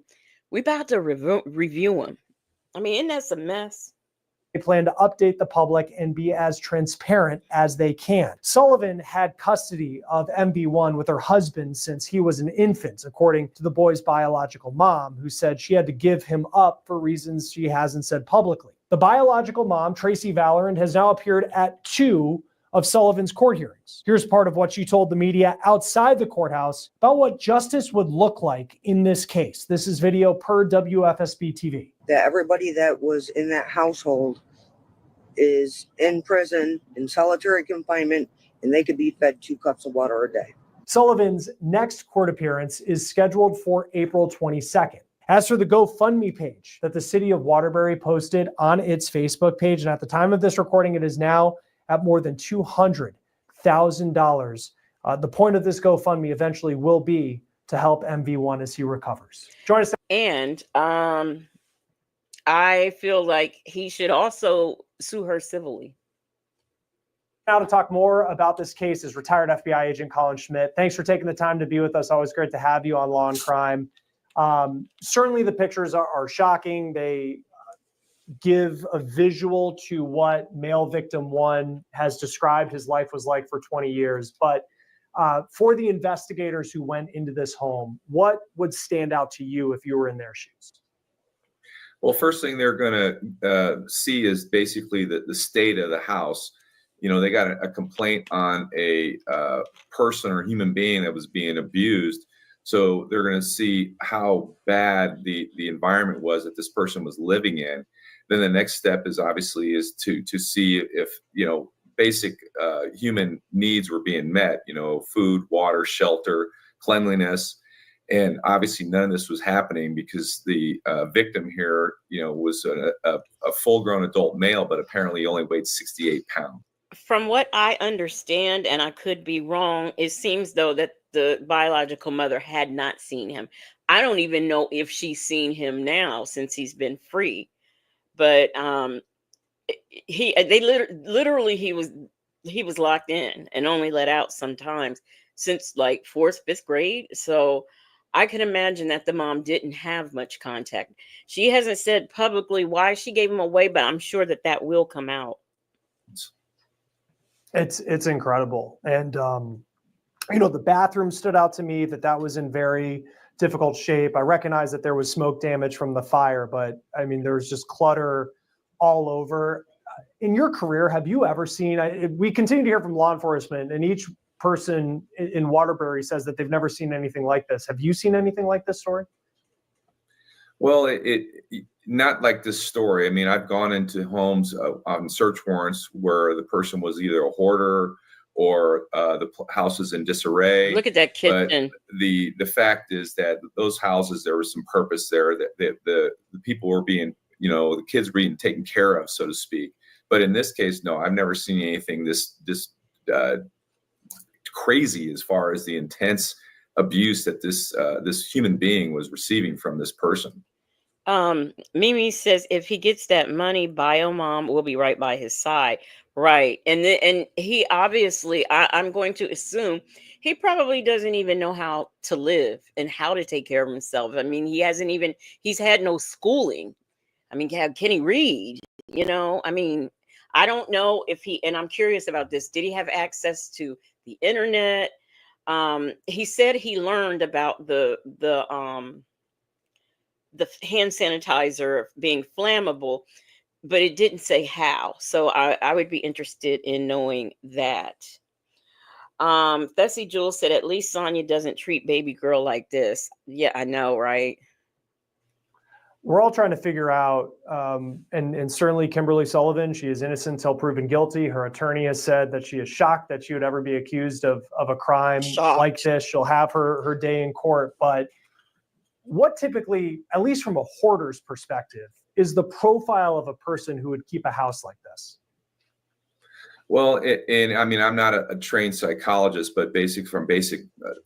We about to review them. I mean, isn't that a mess? They plan to update the public and be as transparent as they can. Sullivan had custody of MB1 with her husband since he was an infant, according to the boy's biological mom, who said she had to give him up for reasons she hasn't said publicly. The biological mom, Tracy Valorant, has now appeared at 2 of Sullivan's court hearings. Here's part of what she told the media outside the courthouse about what justice would look like in this case. This is video per WFSB TV. That everybody that was in that household is in prison, in solitary confinement, and they could be fed 2 cups of water a day. Sullivan's next court appearance is scheduled for April 22nd. As for the GoFundMe page that the city of Waterbury posted on its Facebook page, and at the time of this recording, it is now at more than $200,000. The point of this GoFundMe eventually will be to help MV1 as he recovers. Join us. And I feel like he should also sue her civilly. Now to talk more about this case is retired FBI agent Colin Schmidt. Thanks for taking the time to be with us. Always great to have you on Law and Crime. Certainly the pictures are shocking. They give a visual to what male victim 1 has described his life was like for 20 years. But for the investigators who went into this home, what would stand out to you if you were in their shoes? Well, first thing they're going to see is basically the state of the house. You know, they got a complaint on a person or human being that was being abused. So they're going to see how bad the environment was that this person was living in. Then the next step is obviously to see if, you know, basic human needs were being met, you know, food, water, shelter, cleanliness. And obviously none of this was happening because the victim here, you know, was a full-grown adult male, but apparently only weighed 68 pounds. From what I understand, and I could be wrong, it seems though that the biological mother had not seen him. I don't even know if she's seen him now since he's been free. But literally he was locked in and only let out sometimes since like 4th, 5th grade. So I can imagine that the mom didn't have much contact. She hasn't said publicly why she gave him away, but I'm sure that will come out. It's incredible. And, you know, the bathroom stood out to me that was in very difficult shape. I recognize that there was smoke damage from the fire, but I mean, there's just clutter all over. In your career, have you ever seen, we continue to hear from law enforcement, and each person in Waterbury says that they've never seen anything like this. Have you seen anything like this story? Well, it not like this story. I mean, I've gone into homes on search warrants where the person was either a hoarder or the house is in disarray. Look at that kitchen. But the fact is that those houses, there was some purpose there. That the people were being, you know, the kids were being taken care of, so to speak. But in this case, no, I've never seen anything this crazy as far as the intense abuse that this human being was receiving from this person. Mimi says if he gets that money, Bio Mom will be right by his side. Right. And he obviously, I'm going to assume he probably doesn't even know how to live and how to take care of himself. I mean, he's had no schooling. I mean, can he read? You know, I mean, I don't know if and I'm curious about this. Did he have access to the internet? He said he learned about the hand sanitizer being flammable, but it didn't say how. So I would be interested in knowing that. Thessie Jules said, at least Sonia doesn't treat baby girl like this. Yeah, I know, right? We're all trying to figure out, and certainly Kimberly Sullivan, she is innocent until proven guilty. Her attorney has said that she is shocked that she would ever be accused of a crime like this. She'll have her day in court. But what typically, at least from a hoarder's perspective, is the profile of a person who would keep a house like this? Well, and I mean, I'm not a trained psychologist, but from basic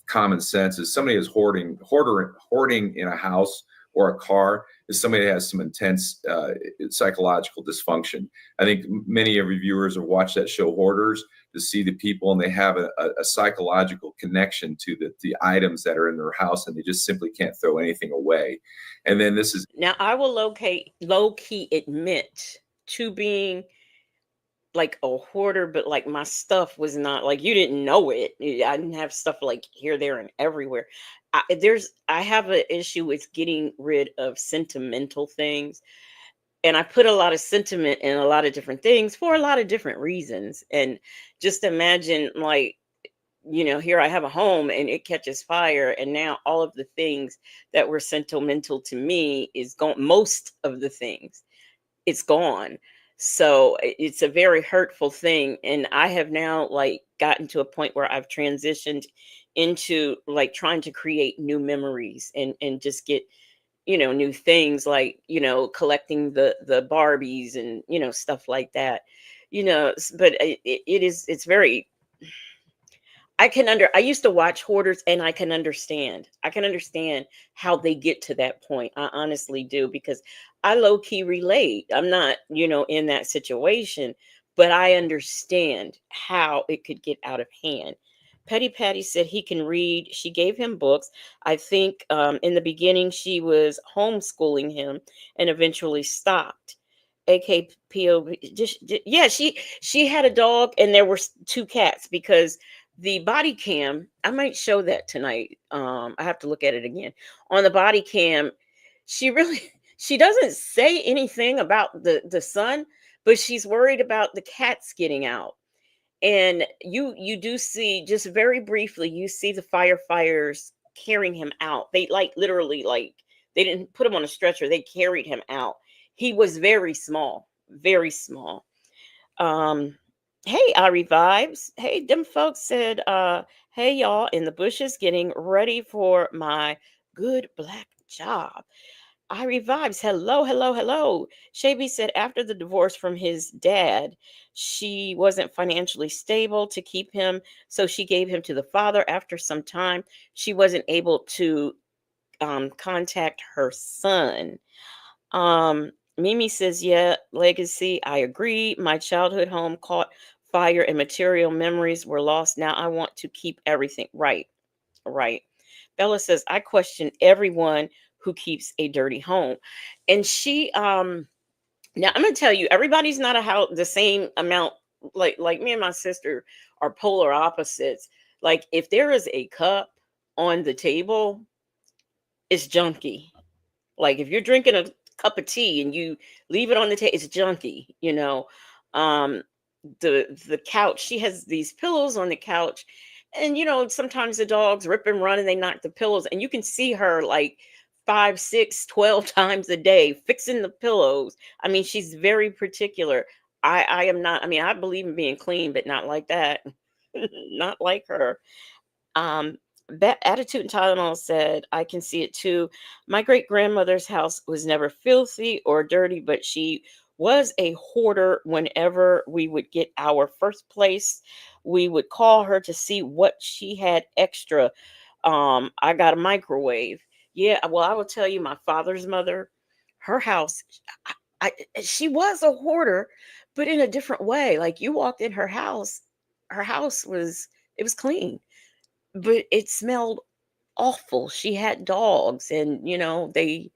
common sense is somebody is hoarding in a house or a car is somebody that has some intense psychological dysfunction. I think many of your viewers have watched that show Hoarders to see the people, and they have a psychological connection to the items that are in their house, and they just simply can't throw anything away. And then this is now I will low key admit to being like a hoarder, but like my stuff was not like, you didn't know it. I didn't have stuff like here, there, and everywhere. I have an issue with getting rid of sentimental things. And I put a lot of sentiment in a lot of different things for a lot of different reasons. And just imagine, like, here I have a home and it catches fire, and now all of the things that were sentimental to me is gone. Most of the things, it's gone. So it's a very hurtful thing. And I have now, like, gotten to a point where I've transitioned into, like, trying to create new memories and just get, new things, like, collecting the Barbies and, stuff like that. But it's very, I used to watch hoarders, and I can understand. I can understand how they get to that point. I honestly do, because I low key relate. I'm not, in that situation, but I understand how it could get out of hand. Petty Patty said he can read. She gave him books. I think in the beginning she was homeschooling him and eventually stopped. AKPO, yeah, she had a dog and there were two cats, because the body cam, I might show that tonight. I have to look at it again. On the body cam, she really she doesn't say anything about the son, but she's worried about the cats getting out. And you do see, just very briefly, you see the firefighters carrying him out. They, like, literally, like, they didn't put him on a stretcher, they carried him out. He was very small, very small. Hey, Ari Vibes. Hey, them folks said, hey y'all, in the bushes getting ready for my good black job. Ari Vibes, hello, hello, hello. Shaby said after the divorce from his dad, she wasn't financially stable to keep him, so she gave him to the father. After some time, she wasn't able to contact her son. Mimi says, yeah, legacy. I agree. My childhood home caught fire and material memories were lost. Now I want to keep everything. Right, right. Bella says, I question everyone who keeps a dirty home. And she now I'm gonna tell you, everybody's not a how the same amount. Like me and my sister are polar opposites. Like, if there is a cup on the table, it's junky. Like, if you're drinking a cup of tea and you leave it on the table, it's junky. Um, the couch, she has these pillows on the couch, and sometimes the dogs rip and run and they knock the pillows, and you can see her, like, 5, 6, 12 times a day fixing the pillows. I mean, she's very particular. I am not. I mean, I believe in being clean, but not like that. Not like her. Um, Attitude and Tylenol said, I can see it too. My great grandmother's house was never filthy or dirty, but she was a hoarder. Whenever we would get our first place, we would call her to see what she had extra. I got a microwave. Yeah, well, I will tell you, my father's mother, her house, she was a hoarder, but in a different way. Like, you walked in her house was, it was clean, but it smelled awful. She had dogs, and they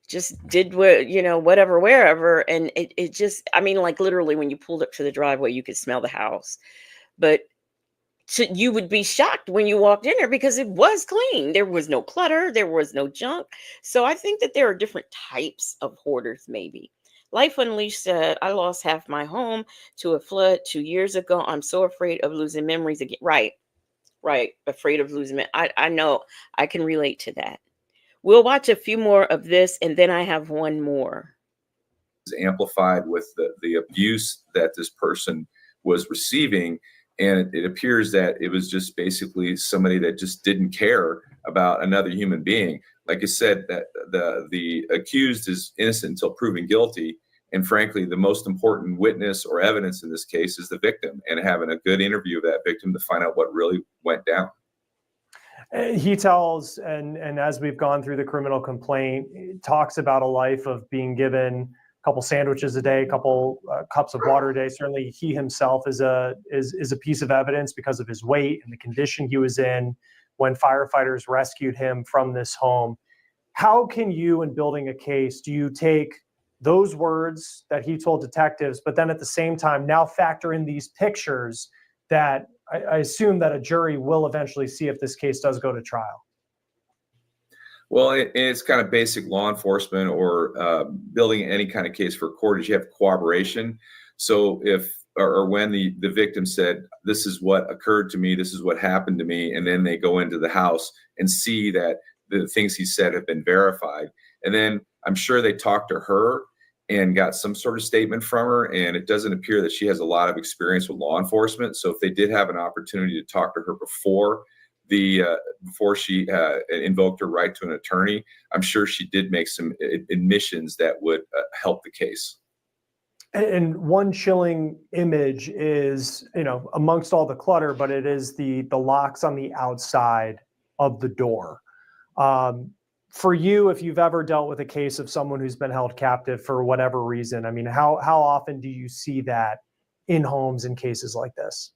just did what, whatever, wherever. And it just, I mean, like, literally, when you pulled up to the driveway, you could smell the house. But you would be shocked when you walked in there, because it was clean. There was no clutter, there was no junk. So I think that there are different types of hoarders, maybe. Life Unleashed said, I lost half my home to a flood 2 years ago. I'm so afraid of losing memories again. Right. Right. Afraid of losing it. I know. I can relate to that. We'll watch a few more of this, and then I have one more. Amplified with the abuse that this person was receiving. And it appears that it was just basically somebody that just didn't care about another human being. Like I said, that the accused is innocent until proven guilty. And frankly, the most important witness or evidence in this case is the victim, and having a good interview of that victim to find out what really went down. He tells, and as we've gone through the criminal complaint, it talks about a life of being given a couple sandwiches a day, a couple cups of water a day. Certainly, he himself is a piece of evidence because of his weight and the condition he was in when firefighters rescued him from this home. How can you, in building a case, do you take those words that he told detectives, but then at the same time now factor in these pictures that I assume that a jury will eventually see if this case does go to trial? Well, it's kind of basic law enforcement or building any kind of case for court is you have cooperation. So if or when the victim said, "This is what occurred to me. This is what happened to me," and then they go into the house and see that the things he said have been verified, and then I'm sure they talked to her and got some sort of statement from her, and it doesn't appear that she has a lot of experience with law enforcement. So if they did have an opportunity to talk to her before she invoked her right to an attorney, I'm sure she did make some admissions that would help the case. And one chilling image is, amongst all the clutter, but it is the locks on the outside of the door. For you, if you've ever dealt with a case of someone who's been held captive for whatever reason, I mean, how often do you see that in homes in cases like this?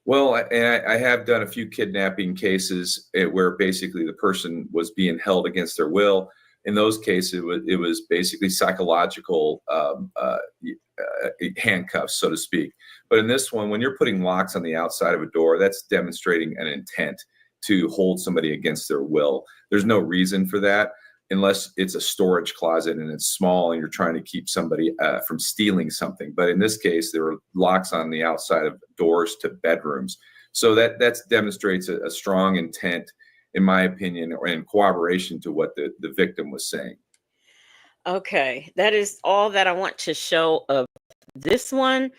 Well, I have done a few kidnapping cases where basically the person was being held against their will. In those cases, it was basically psychological handcuffs, so to speak. But in this one, when you're putting locks on the outside of a door, that's demonstrating an intent to hold somebody against their will. There's no reason for that unless it's a storage closet and it's small and you're trying to keep somebody from stealing something. But in this case, there were locks on the outside of doors to bedrooms. So that demonstrates a strong intent, in my opinion, or in cooperation to what the victim was saying. Okay, that is all that I want to show of this one.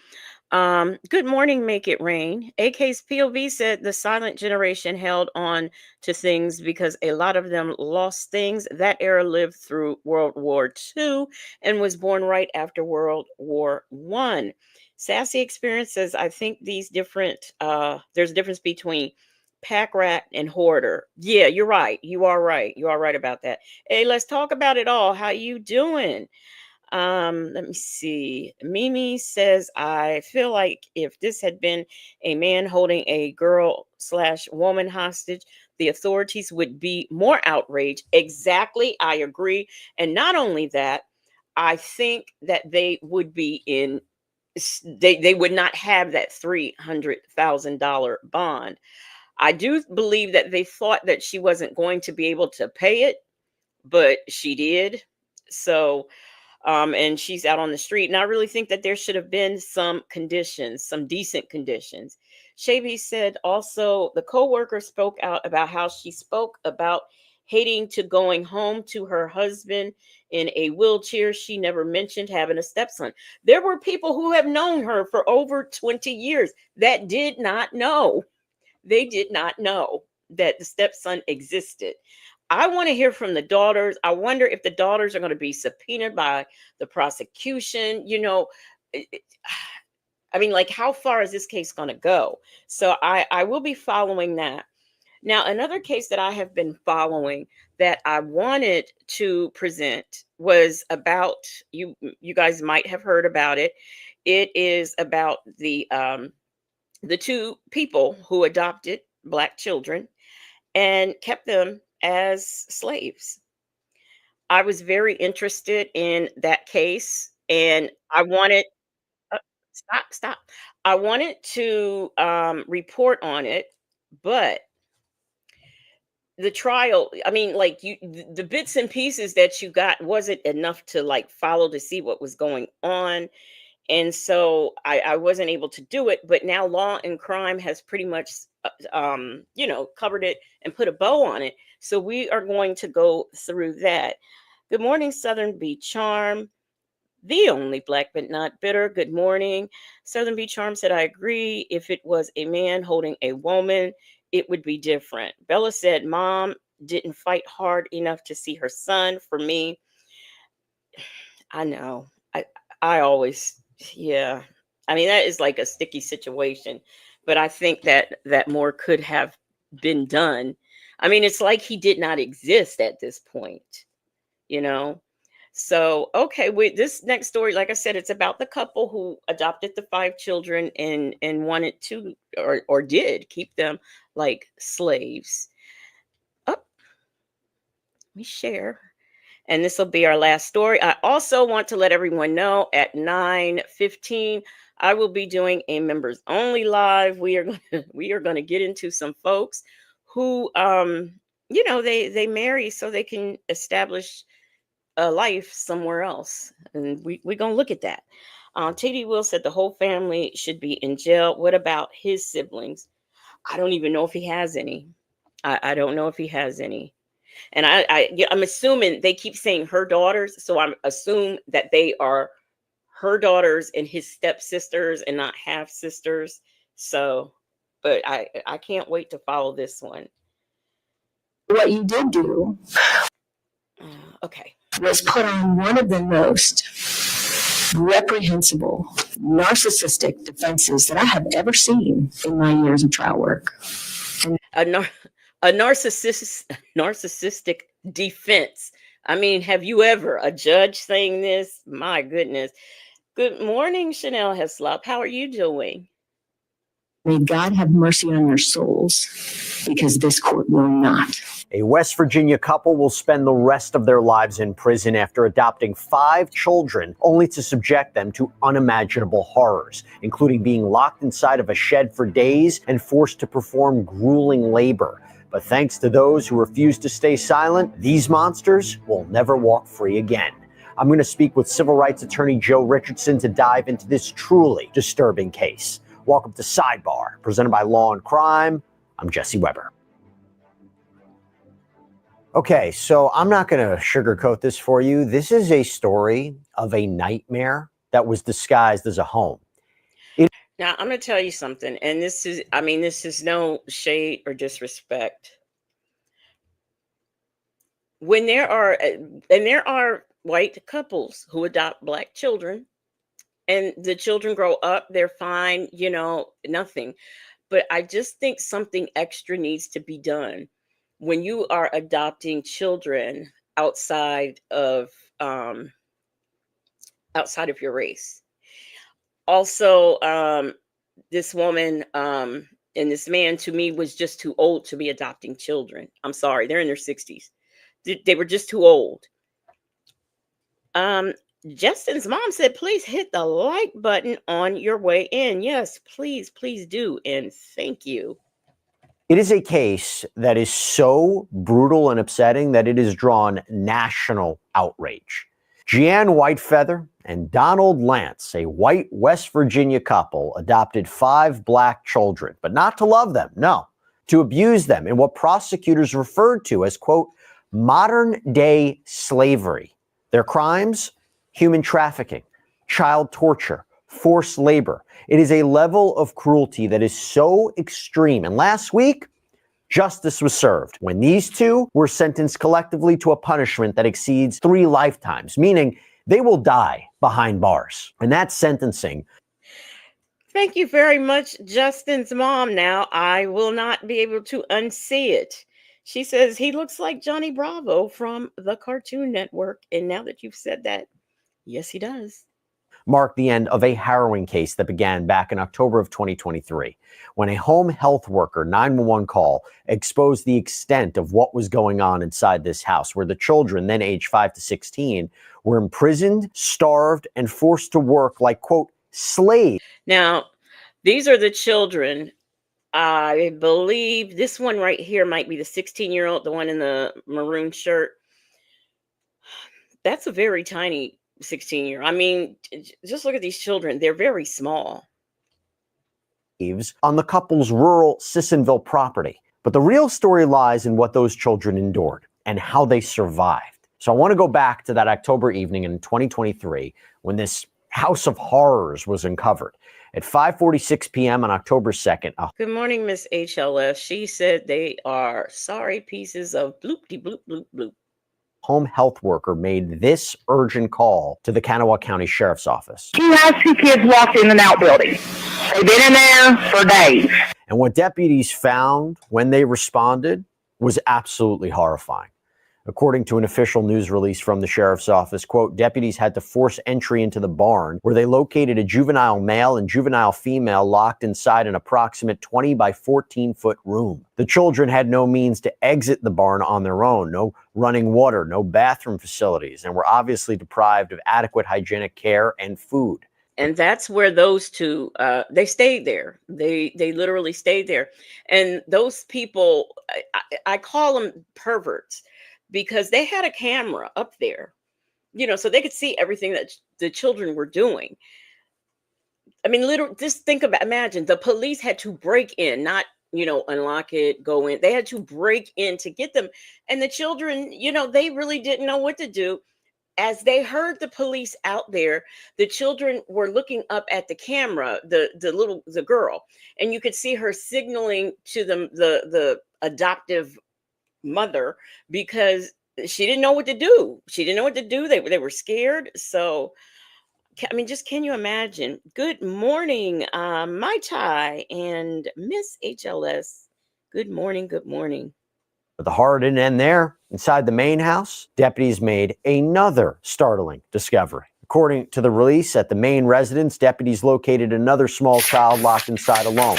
Good morning, Make It Rain. AK's POV said the silent generation held on to things because a lot of them lost things. That era lived through World War II and was born right after World War I. Sassy Experience says, I think there's a difference between pack rat and hoarder. Yeah, you're right. You are right. You are right about that. Hey, let's talk about it all. How you doing? Let me see. Mimi says, I feel like if this had been a man holding a girl/woman hostage, the authorities would be more outraged. Exactly. I agree. And not only that, I think that they would be they would not have that $300,000 bond. I do believe that they thought that she wasn't going to be able to pay it, but she did. So, and she's out on the street. And I really think that there should have been some conditions, some decent conditions. Shavy said also the co-worker spoke out about how she spoke about hating to going home to her husband in a wheelchair. She never mentioned having a stepson. There were people who have known her for over 20 years that did not know. They did not know that the stepson existed. I want to hear from the daughters. I wonder if the daughters are going to be subpoenaed by the prosecution. I mean, like, how far is this case going to go? So I will be following that. Now, another case that I have been following that I wanted to present was about you. You guys might have heard about it. It is about the two people who adopted Black children and kept them as slaves. I was very interested in that case, and I wanted stop. I wanted to report on it, but the trial, I mean, like the bits and pieces that you got wasn't enough to like follow to see what was going on. And so I wasn't able to do it, but now Law and Crime has pretty much covered it and put a bow on it. So we are going to go through that. Good morning, Southern Bee Charm, the only Black but not bitter. Good morning. Southern Bee Charm said, I agree. If it was a man holding a woman, it would be different. Bella said, Mom didn't fight hard enough to see her son. For me, I know. I always, yeah. I mean, that is like a sticky situation, but I think that more could have been done. I mean, it's like he did not exist at this point, you know. So, okay, with this next story, like I said, it's about the couple who adopted the 5 children and wanted to or did keep them like slaves. Oh, let me share. And this will be our last story. I also want to let everyone know at 9:15, I will be doing a members only live. We are going to get into some folks who they marry so they can establish a life somewhere else, and we're gonna look at that. TD Will said the whole family should be in jail. What about his siblings? I don't even know if he has any. I don't know if he has any. And yeah, I'm assuming they keep saying her daughters, so I'm assume that they are her daughters and his stepsisters and not half sisters. So, but I can't wait to follow this one. What you did do Okay. was put on one of the most reprehensible, narcissistic defenses that I have ever seen in my years of trial work. A narcissistic defense. I mean, have you ever a judge saying this? My goodness. Good morning, Chanel Heslop. How are you doing? May God have mercy on your souls, because this court will not. A West Virginia couple will spend the rest of their lives in prison after adopting 5 children, only to subject them to unimaginable horrors, including being locked inside of a shed for days and forced to perform grueling labor. But thanks to those who refuse to stay silent, these monsters will never walk free again. I'm going to speak with civil rights attorney Joe Richardson to dive into this truly disturbing case. Welcome to Sidebar, presented by Law and Crime. I'm Jesse Weber. Okay, so I'm not going to sugarcoat this for you. This is a story of a nightmare that was disguised as a home. Now, I'm going to tell you something, and this is no shade or disrespect. When there are white couples who adopt black children, and the children grow up, they're fine, nothing. But I just think something extra needs to be done when you are adopting children outside of your race. Also, this woman and this man, to me, was just too old to be adopting children. I'm sorry, they're in their 60s. They were just too old. Justin's mom said, please hit the like button on your way in. Yes, please do. And thank you. It is a case that is so brutal and upsetting that it has drawn national outrage. Jeanne Whitefeather and Donald Lance, a white West Virginia couple, adopted 5 black children, but not to love them, no, to abuse them in what prosecutors referred to as, quote, modern-day slavery. Their crimes? Human trafficking, child torture, forced labor. It is a level of cruelty that is so extreme. And last week, justice was served when these 2 were sentenced collectively to a punishment that exceeds 3 lifetimes, meaning they will die behind bars. And that sentencing. Thank you very much, Justin's mom. Now, I will not be able to unsee it. She says he looks like Johnny Bravo from the Cartoon Network. And now that you've said that, yes, he does. Marked the end of a harrowing case that began back in October of 2023, when a home health worker 911 call exposed the extent of what was going on inside this house, where the children, then aged 5 to 16, were imprisoned, starved, and forced to work like, quote, slaves. Now, these are the children. I believe this one right here might be the 16-year-old, the one in the maroon shirt. That's a very tiny 16-year. I mean, just look at these children. They're very small. On the couple's rural Sissonville property. But the real story lies in what those children endured and how they survived. So I want to go back to that October evening in 2023 when this house of horrors was uncovered. At 5:46 p.m. on October 2nd. Good morning, Miss HLS. She said they are sorry pieces of bloop-de bloop bloop bloop. Home health worker made this urgent call to the Kanawha County Sheriff's Office. 2 asking kids walked in and out building. They've been in there for days. And what deputies found when they responded was absolutely horrifying. According to an official news release from the sheriff's office, quote, deputies had to force entry into the barn where they located a juvenile male and juvenile female locked inside an approximate 20 by 14 foot room. The children had no means to exit the barn on their own, no running water, no bathroom facilities, and were obviously deprived of adequate hygienic care and food. And that's where those two they stayed there. They literally stayed there. And those people, I call them perverts because they had a camera up there, so they could see everything that the children were doing. I mean, literally, just imagine the police had to break in, not, unlock it, go in. They had to break in to get them. And the children, they really didn't know what to do. As they heard the police out there, the children were looking up at the camera, the girl, and you could see her signaling to them, the adoptive mother, because she didn't know what to do. She didn't know what to do. They were scared. So, I mean, just can you imagine? Good morning, Mai Tai and Miss HLS. Good morning. Good morning. But the horror didn't end there. Inside the main house, deputies made another startling discovery. According to the release, at the main residence, deputies located another small child locked inside alone.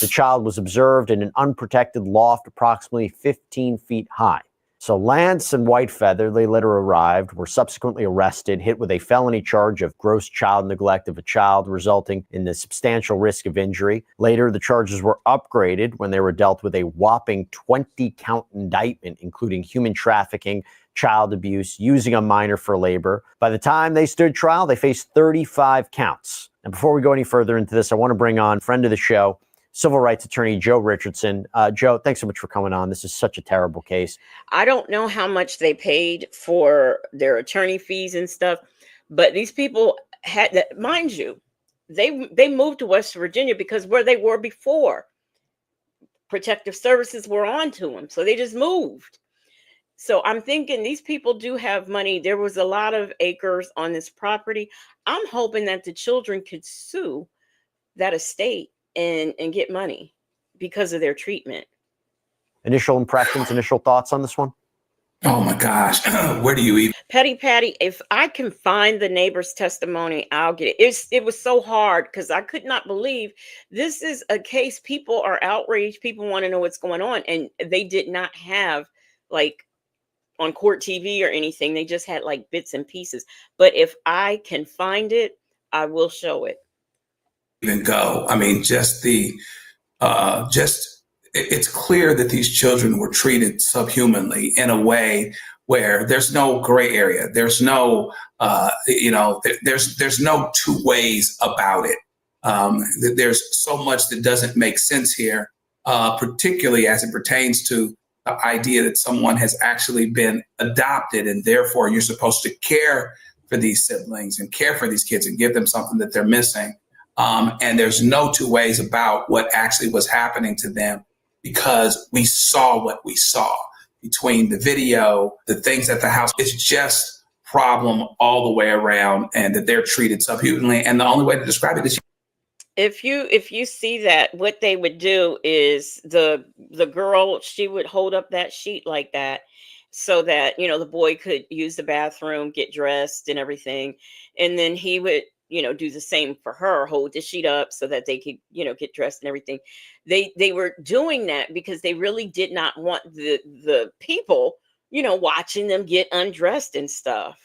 The child was observed in an unprotected loft approximately 15 feet high. So Lance and Whitefeather, they later arrived, were subsequently arrested, hit with a felony charge of gross child neglect of a child, resulting in the substantial risk of injury. Later, the charges were upgraded when they were dealt with a whopping 20-count indictment, including human trafficking, child abuse, using a minor for labor. By the time they stood trial, they faced 35 counts. And before we go any further into this, I want to bring on friend of the show, civil rights attorney Joe Richardson. Joe, thanks so much for coming on. This is such a terrible case. I don't know how much they paid for their attorney fees and stuff, but these people had that, mind you, they moved to West Virginia because where they were before, protective services were on to them. So they just moved. So I'm thinking these people do have money. There was a lot of acres on this property. I'm hoping that the children could sue that estate and get money because of their treatment. Initial impressions, initial thoughts on this one? Oh my gosh, where do you even? Petty Patty, if I can find the neighbor's testimony, I'll get it. It was so hard because I could not believe this is a case. People are outraged. People want to know what's going on. And they did not have like on court TV or anything. They just had like bits and pieces. But if I can find it, I will show it. Even go. I mean, it's clear that these children were treated subhumanly in a way where there's no gray area. There's no, there's no two ways about it. There's so much that doesn't make sense here, particularly as it pertains to the idea that someone has actually been adopted and therefore you're supposed to care for these siblings and care for these kids and give them something that they're missing. And there's no two ways about what actually was happening to them because we saw what we saw between the video, the things at the house. It's just problem all the way around and that they're treated subhumanly. And the only way to describe it is if you see that, what they would do is the girl, she would hold up that sheet like that so that, the boy could use the bathroom, get dressed and everything. And then he would, do the same for her, hold the sheet up so that they could, get dressed and everything. They were doing that because they really did not want the people, watching them get undressed and stuff.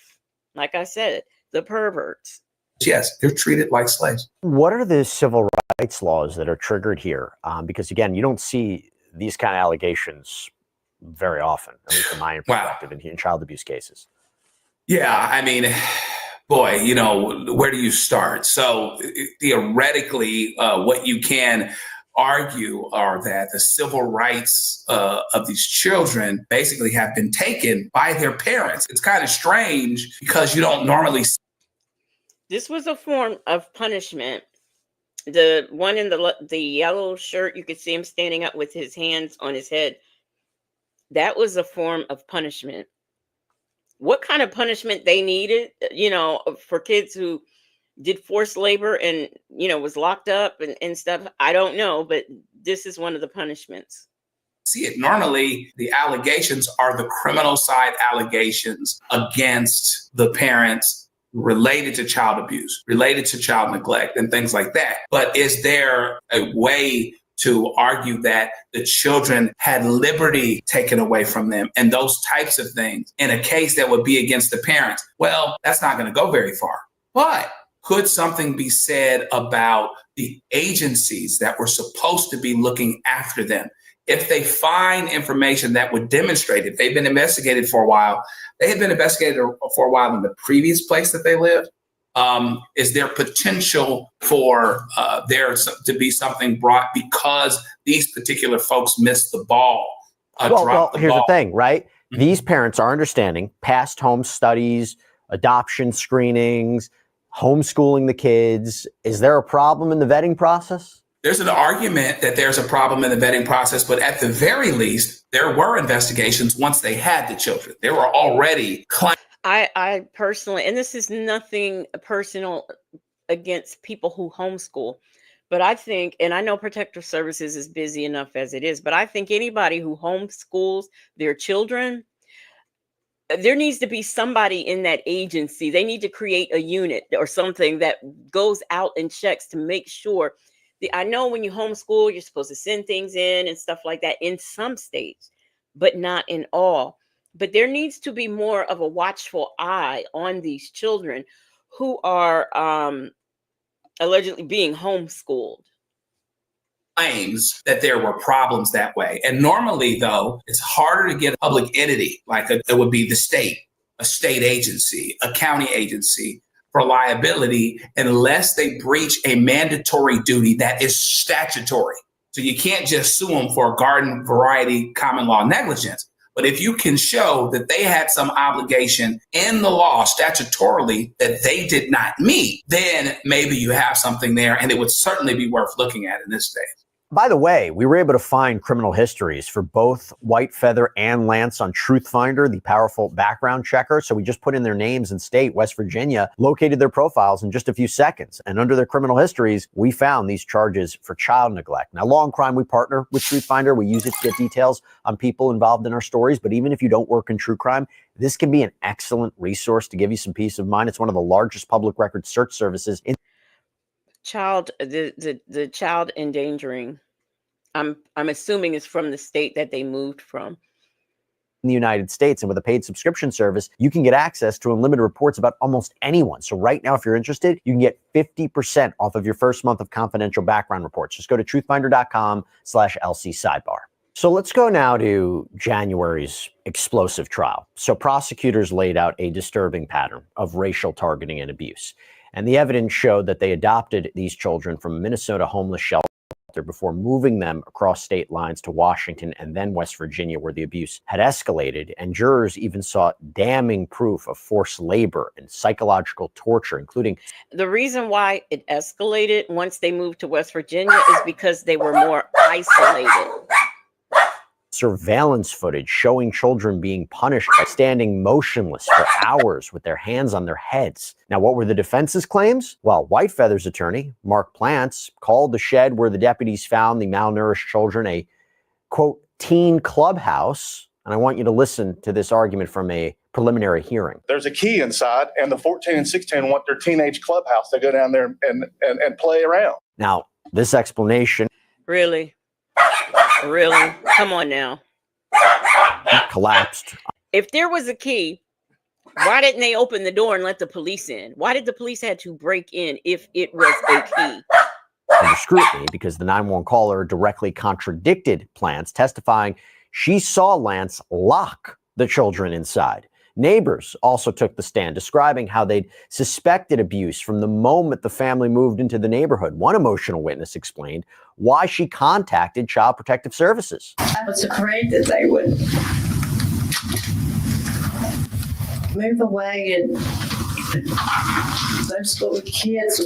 Like I said, the perverts. yes, they're treated like slaves. What are the civil rights laws that are triggered here? Because again, you don't see these kind of allegations very often, at least in my perspective, in child abuse cases. Yeah, I mean, boy, where do you start? So theoretically, what you can argue are that the civil rights of these children basically have been taken by their parents. It's kind of strange because you don't normally see. This was a form of punishment. The one in the yellow shirt, you could see him standing up with his hands on his head. That was a form of punishment. What kind of punishment they needed, for kids who did forced labor and, was locked up and stuff, I don't know, but this is one of the punishments. See it. Normally, the allegations are the criminal side allegations against the parents related to child abuse, related to child neglect and things like that. But is there a way to argue that the children had liberty taken away from them and those types of things in a case that would be against the parents? Well, that's not going to go very far. But Could something be said about the agencies that were supposed to be looking after them? If they find information that would demonstrate it, they've been investigated for a while. They had been investigated for a while in the previous place that they lived. Is there potential for there to be something brought because these particular folks missed the ball? Well, here's the thing, right? These parents are understanding past home studies, adoption screenings, homeschooling the kids. Is there a problem in the vetting process? There's an argument that there's a problem in the vetting process, but at the very least, there were investigations once they had the children. They were already claimed. I personally, and this is nothing personal against people who homeschool, but I think, and I know Protective Services is busy enough as it is, but I think anybody who homeschools their children, there needs to be somebody in that agency. They need to create a unit or something that goes out and checks to make sure. I know when you homeschool, you're supposed to send things in and stuff like that in some states, but not in all. But there needs to be more of a watchful eye on these children who are allegedly being homeschooled. Claims that there were problems that way. And normally, though, it's harder to get a public entity, like it would be the state, a state agency, a county agency, for liability unless they breach a mandatory duty that is statutory. So you can't just sue them for garden variety common law negligence. But if you can show that they had some obligation in the law statutorily that they did not meet, then maybe you have something there, and it would certainly be worth looking at in this stage. By the way, we were able to find criminal histories for both White Feather and Lance on Truthfinder, the powerful background checker. So we just put in their names and state, West Virginia, located their profiles in just a few seconds. And under their criminal histories, we found these charges for child neglect. Now, Law and Crime, we partner with Truthfinder. We use it to get details on people involved in our stories. But even if you don't work in true crime, this can be an excellent resource to give you some peace of mind. It's one of the largest public record search services in the child endangering. I'm assuming it's from the state that they moved from. the United States. And with a paid subscription service, you can get access to unlimited reports about almost anyone. So right now, if you're interested, you can get 50% off of your first month of confidential background reports. Just go to truthfinder.com/LC sidebar. So let's go now to January's explosive trial. So prosecutors laid out a disturbing pattern of racial targeting and abuse. And the evidence showed that they adopted these children from a Minnesota homeless shelter before moving them across state lines to Washington and then West Virginia, where the abuse had escalated. And jurors even saw damning proof of forced labor and psychological torture, including. The reason why it escalated once they moved to West Virginia is because they were more isolated. Surveillance footage showing children being punished by standing motionless for hours with their hands on their heads. Now, what were the defense's claims? Well, White Feather's attorney, Mark Plants, called the shed where the deputies found the malnourished children a, quote, teen clubhouse. And I want you to listen to this argument from a preliminary hearing. There's a key inside, and the 14 and 16 want their teenage clubhouse to go down there and play around. Now, this explanation. Really? Really? Come on now. Collapsed. If there was a key, why didn't they open the door and let the police in? Why did the police have to break in if it was a key? Under scrutiny because the 911 caller directly contradicted Plants, testifying she saw Lance lock the children inside. Neighbors also took the stand, describing how they'd suspected abuse from the moment the family moved into the neighborhood. One emotional witness explained why she contacted Child Protective Services. I was afraid that they would move away and those little kids,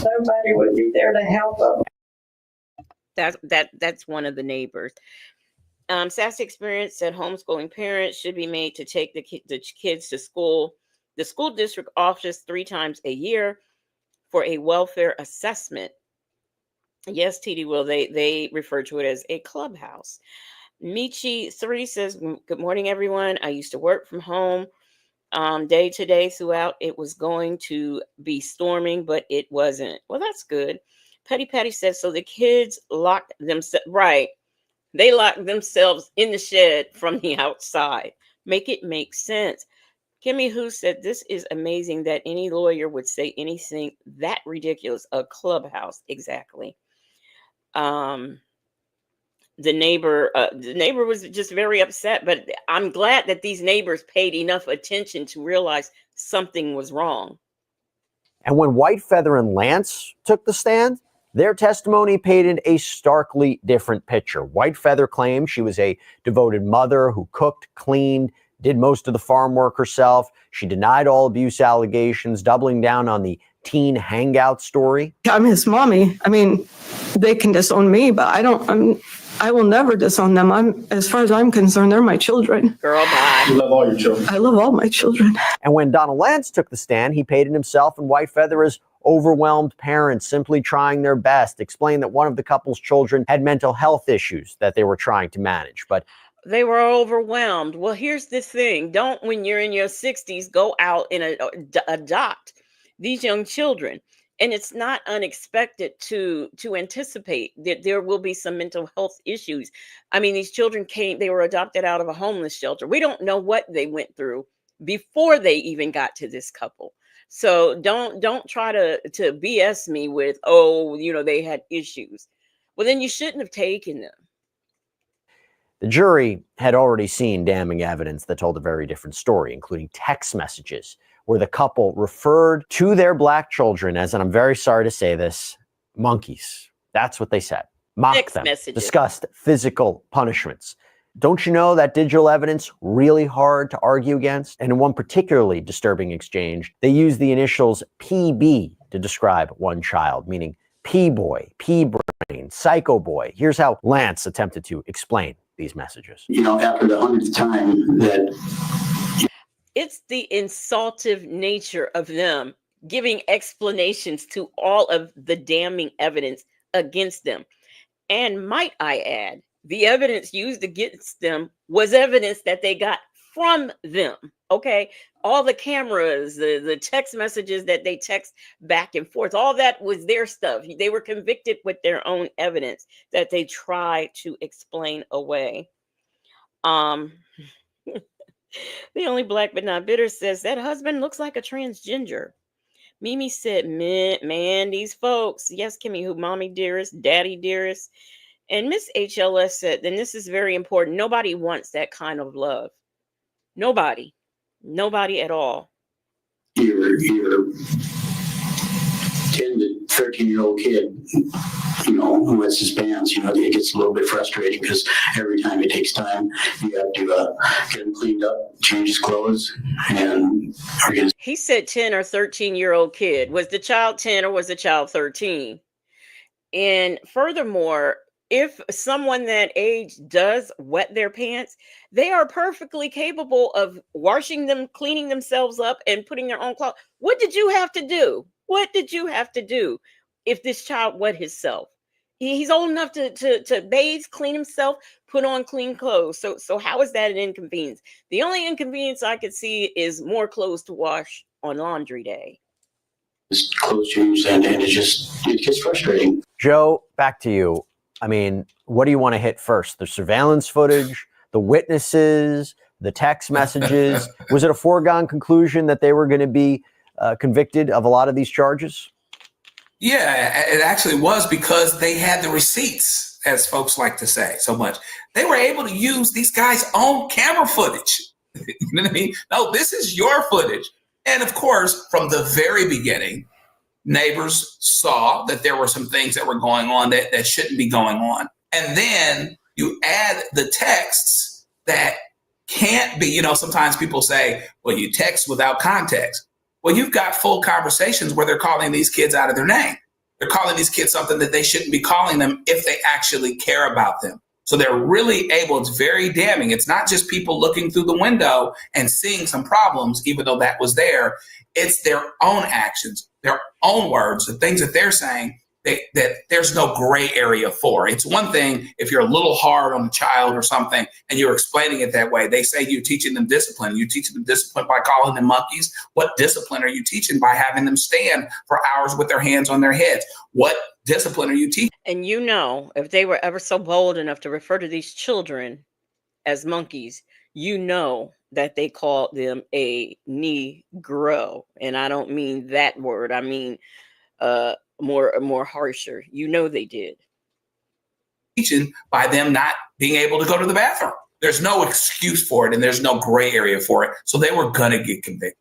nobody would be there to help them. That's one of the neighbors. Sassy experience said homeschooling parents should be made to take the kids to school. The school district offers 3 times a year for a welfare assessment. Yes, TD will. They refer to it as a clubhouse. Michi 3 says, good morning, everyone. I used to work from home day to day throughout. It was going to be storming, but it wasn't. Well, that's good. Petty Patty says, so the kids locked themselves, right. They locked themselves in the shed from the outside. Make it make sense. Kimmy Who said, this is amazing that any lawyer would say anything that ridiculous. A clubhouse, exactly. The neighbor was just very upset, but I'm glad that these neighbors paid enough attention to realize something was wrong. And when Whitefeather and Lance took the stand, their testimony painted a starkly different picture. Whitefeather claimed she was a devoted mother who cooked, cleaned, did most of the farm work herself. She denied all abuse allegations, doubling down on the teen hangout story. I'm his mommy. I mean, they can disown me, but I will never disown them. As far as I'm concerned, they're my children. Girl, bye. You love all your children. I love all my children. And when Donald Lance took the stand, he painted himself and Whitefeather as overwhelmed parents simply trying their best, explained that one of the couple's children had mental health issues that they were trying to manage. But they were overwhelmed. Well, here's the thing. Don't, when you're in your 60s, go out and adopt these young children. And it's not unexpected to anticipate that there will be some mental health issues. I mean, these children they were adopted out of a homeless shelter. We don't know what they went through before they even got to this couple. So don't try to BS me with, oh, they had issues. Well, then you shouldn't have taken them. the jury had already seen damning evidence that told a very different story, including text messages where the couple referred to their black children as, and I'm very sorry to say this, monkeys. That's what they said. Mocked Text them, messages. discussed physical punishments. Don't you know that digital evidence really hard to argue against? And in one particularly disturbing exchange, they used the initials PB to describe one child, meaning P-boy, P-brain, psycho boy. Here's how Lance attempted to explain these messages. You know, after the 100th time that... It's the insultive nature of them giving explanations to all of the damning evidence against them. And might I add, the evidence used against them was evidence that they got from them. Okay. All the cameras, the text messages that they text back and forth, all that was their stuff. They were convicted with their own evidence that they tried to explain away. The only black but not bitter says that husband looks like a transgender. Mimi said, man, these folks. Yes, Kimmy, who mommy dearest, daddy dearest. And Miss HLS said, and this is very important, nobody wants that kind of love. Nobody at all. Your 10 to 13-year-old kid, you know, who wets his pants, you know, it gets a little bit frustrating because every time it takes time, you have to get him cleaned up, change his clothes, and He said 10 or 13-year-old kid. Was the child 10 or was the child 13? And furthermore, if someone that age does wet their pants, they are perfectly capable of washing them, cleaning themselves up, and putting their own clothes. What did you have to do? What did you have to do if this child wet himself? He's old enough to bathe, clean himself, put on clean clothes. So how is that an inconvenience? The only inconvenience I could see is more clothes to wash on laundry day. clothes changed, and it gets frustrating. Joe, back to you. I mean, what do you want to hit first? The surveillance footage, the witnesses, the text messages? Was it a foregone conclusion that they were going to be convicted of a lot of these charges? Yeah, it actually was, because they had the receipts, as folks like to say so much. They were able to use these guys' own camera footage. You know what I mean? No, this is your footage. And of course, from the very beginning, neighbors saw that there were some things that were going on that shouldn't be going on. And then you add the texts that can't be, you know, sometimes people say, well, you text without context. Well, you've got full conversations where they're calling these kids out of their name. They're calling these kids something that they shouldn't be calling them if they actually care about them. So they're really able, it's very damning. It's not just people looking through the window and seeing some problems, even though that was there. It's their own actions, their own words, the things that they're saying that there's no gray area for. It's one thing if you're a little hard on a child or something and you're explaining it that way. They say you're teaching them discipline. You teach them discipline by calling them monkeys. What discipline are you teaching by having them stand for hours with their hands on their heads? What discipline are you teaching? And you know, if they were ever so bold enough to refer to these children as monkeys, you know that they called them a Negro. And I don't mean that word. I mean more harsher. You know they did. By them not being able to go to the bathroom. There's no excuse for it and there's no gray area for it. So they were going to get convicted.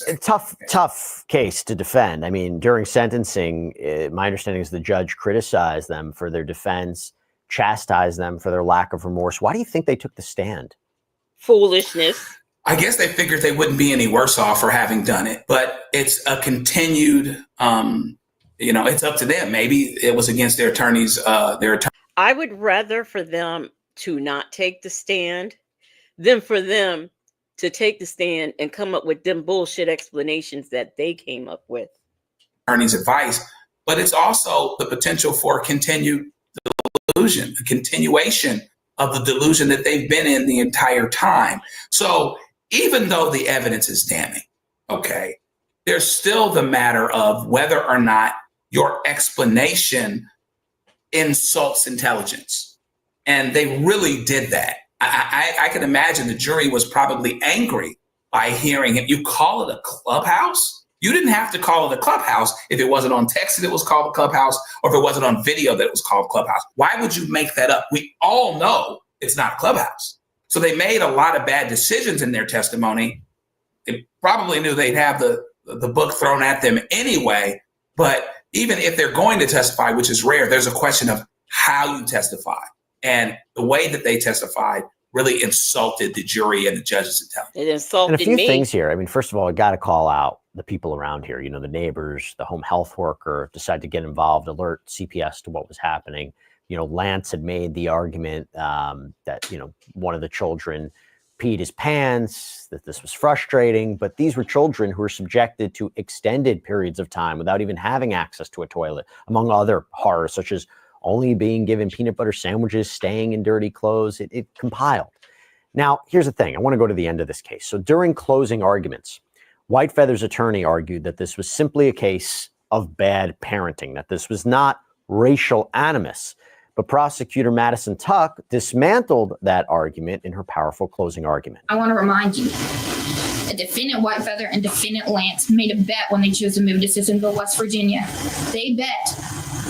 A tough case to defend. I mean, during sentencing, my understanding is the judge criticized them for their defense, chastised them for their lack of remorse. Why do you think they took the stand? Foolishness. I guess they figured they wouldn't be any worse off for having done it, but it's a continued, it's up to them. Maybe it was against their attorneys, I would rather for them to not take the stand than for them to take the stand and come up with them bullshit explanations that they came up with. Attorney's advice, but it's also the potential for continued delusion, a continuation of the delusion that they've been in the entire time. So even though the evidence is damning, okay, there's still the matter of whether or not your explanation insults intelligence. And they really did that. I can imagine the jury was probably angry by hearing it. You call it a clubhouse? You didn't have to call it a clubhouse if it wasn't on text that it was called a clubhouse, or if it wasn't on video that it was called clubhouse. Why would you make that up? We all know it's not a clubhouse. So they made a lot of bad decisions in their testimony. They probably knew they'd have the book thrown at them anyway. But even if they're going to testify, which is rare, there's a question of how you testify. And the way that they testified really insulted the jury and the judge's intelligence. It insulted and a few me. things here. I mean, first of all, I got to call out the people around here. You know, the neighbors, the home health worker decided to get involved, alert CPS to what was happening. You know, Lance had made the argument that, you know, one of the children peed his pants, that this was frustrating. But these were children who were subjected to extended periods of time without even having access to a toilet, among other horrors, such as only being given peanut butter sandwiches, staying in dirty clothes. It compiled. Now, here's the thing. I want to go to the end of this case. So during closing arguments, Whitefeather's attorney argued that this was simply a case of bad parenting, that this was not racial animus. But prosecutor Madison Tuck dismantled that argument in her powerful closing argument. I want to remind you that Defendant Whitefeather and Defendant Lance made a bet when they chose to move to Sissonville, West Virginia. They bet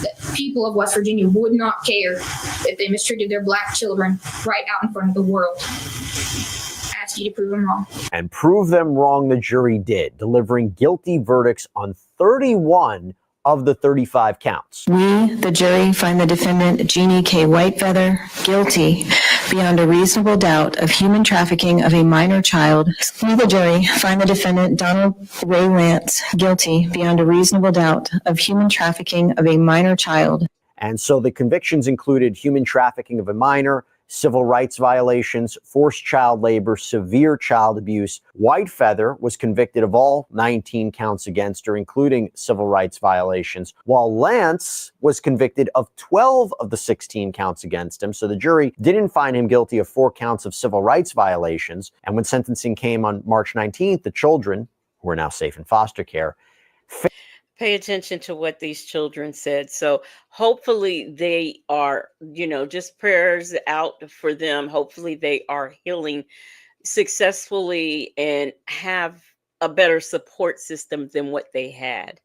that people of West Virginia would not care if they mistreated their black children right out in front of the world. I ask you to prove them wrong. And prove them wrong, the jury did, delivering guilty verdicts on 31 of the 35 counts. We, the jury, find the defendant, Jeannie K. Whitefeather, guilty beyond a reasonable doubt of human trafficking of a minor child. We, the jury, find the defendant, Donald Ray Lance, guilty beyond a reasonable doubt of human trafficking of a minor child. And so the convictions included human trafficking of a minor, civil rights violations, forced child labor, severe child abuse. Whitefeather was convicted of all 19 counts against her, including civil rights violations, while Lance was convicted of 12 of the 16 counts against him. So the jury didn't find him guilty of 4 counts of civil rights violations. And when sentencing came on March 19th, the children, who are now safe in foster care, Pay attention to what these children said. So hopefully they are, just prayers out for them. Hopefully they are healing successfully and have a better support system than what they had.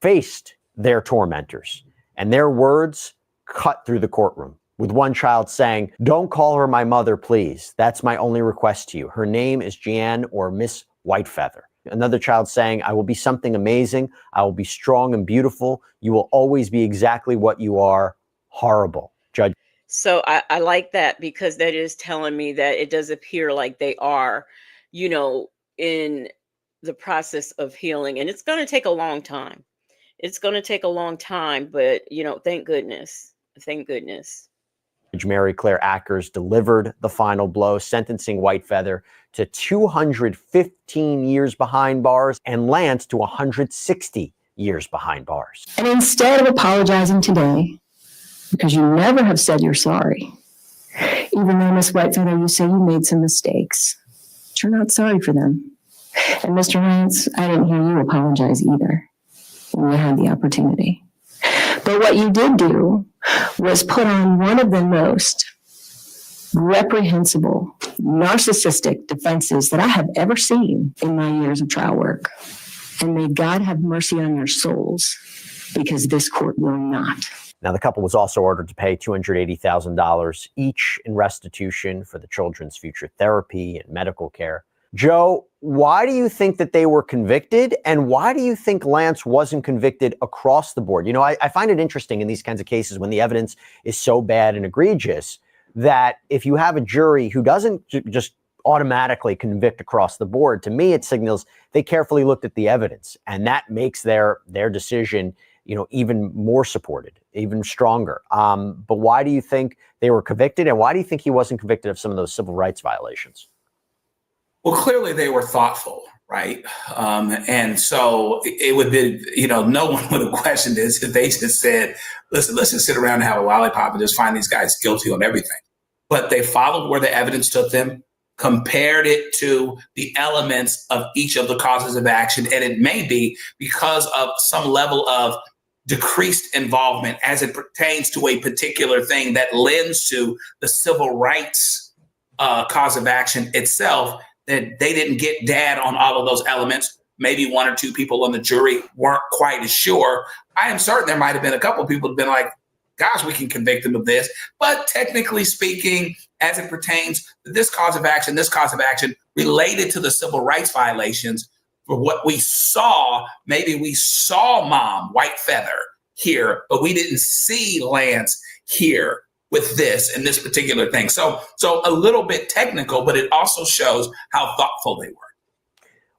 Faced their tormentors, and their words cut through the courtroom, with one child saying, "Don't call her my mother, please. That's my only request to you. Her name is Jan or Miss Whitefeather." Another child saying, "I will be something amazing. I will be strong and beautiful. You will always be exactly what you are. Horrible." Judge. So I like that, because that is telling me that it does appear like they are, in the process of healing. And it's going to take a long time. It's going to take a long time, but, thank goodness. Thank goodness. Mary Claire Ackers delivered the final blow, sentencing Whitefeather to 215 years behind bars and Lance to 160 years behind bars. And instead of apologizing today, because you never have said you're sorry, even though, Miss Whitefeather, you say you made some mistakes, but you're not sorry for them. And Mr. Lance, I didn't hear you apologize either when you had the opportunity. But what you did do was put on one of the most reprehensible, narcissistic defenses that I have ever seen in my years of trial work. And may God have mercy on your souls, because this court will not. Now, the couple was also ordered to pay $280,000 each in restitution for the children's future therapy and medical care. Joe, why do you think that they were convicted? And why do you think Lance wasn't convicted across the board? You know, I find it interesting in these kinds of cases when the evidence is so bad and egregious that if you have a jury who doesn't just automatically convict across the board, to me, it signals they carefully looked at the evidence, and that makes their decision, you know, even more supported, even stronger. But why do you think they were convicted, and why do you think he wasn't convicted of some of those civil rights violations? Well, clearly they were thoughtful, right? And so it would be, you know, no one would have questioned this if they just said, listen, let's just sit around and have a lollipop and just find these guys guilty on everything. But they followed where the evidence took them, compared it to the elements of each of the causes of action. And it may be because of some level of decreased involvement as it pertains to a particular thing that lends to the civil rights cause of action itself, that they didn't get dad on all of those elements. Maybe one or two people on the jury weren't quite as sure. I am certain there might have been a couple of people who've been like, gosh, we can convict them of this. But technically speaking, as it pertains to this cause of action related to the civil rights violations, for what we saw, maybe we saw Mom, White Feather, here, but we didn't see Lance here with this and this particular thing. So a little bit technical, but it also shows how thoughtful they were.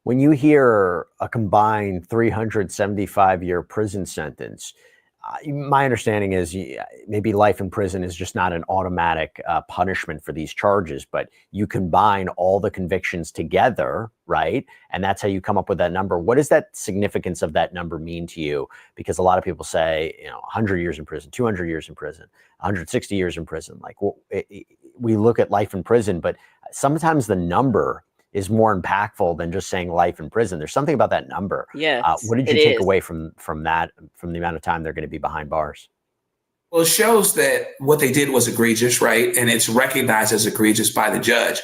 When you hear a combined 375-year prison sentence, my understanding is maybe life in prison is just not an automatic punishment for these charges, but you combine all the convictions together, right? And that's how you come up with that number. What does that significance of that number mean to you? Because a lot of people say, you know, 100 years in prison, 200 years in prison, 160 years in prison. Like, well, we look at life in prison, but sometimes the number is more impactful than just saying life in prison. There's something about that number. Yes, what did you take away from that, from the amount of time they're going to be behind bars? Well, it shows that what they did was egregious, right? And it's recognized as egregious by the judge.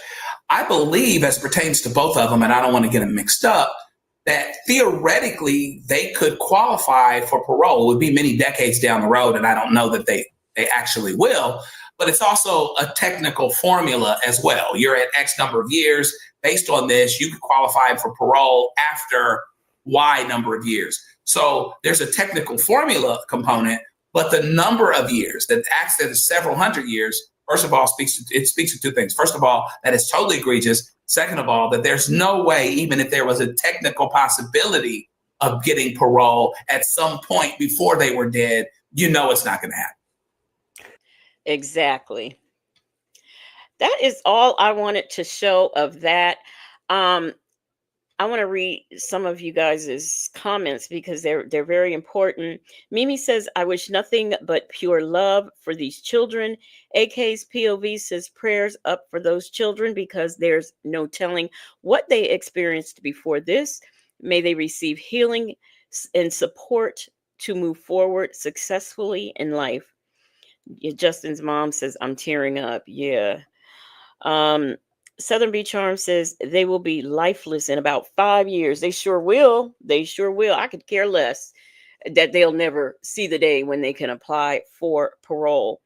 I believe, as pertains to both of them, and I don't want to get them mixed up, that theoretically they could qualify for parole. It would be many decades down the road, and I don't know that they actually will. But it's also a technical formula as well. You're at X number of years. Based on this, you can qualify for parole after Y number of years. So there's a technical formula component, but the number of years that acts that is several hundred years, first of all, speaks to two things. First of all, that it's totally egregious. Second of all, that there's no way, even if there was a technical possibility of getting parole at some point before they were dead, you know it's not going to happen. Exactly. That is all I wanted to show of that. I want to read some of you guys' comments because they're very important. Mimi says, I wish nothing but pure love for these children. AK's POV says, prayers up for those children because there's no telling what they experienced before this. May they receive healing and support to move forward successfully in life. Justin's mom says, I'm tearing up. Yeah. Southern Beach Charm says they will be lifeless in about 5 years. They sure will. They sure will. I could care less that they'll never see the day when they can apply for parole.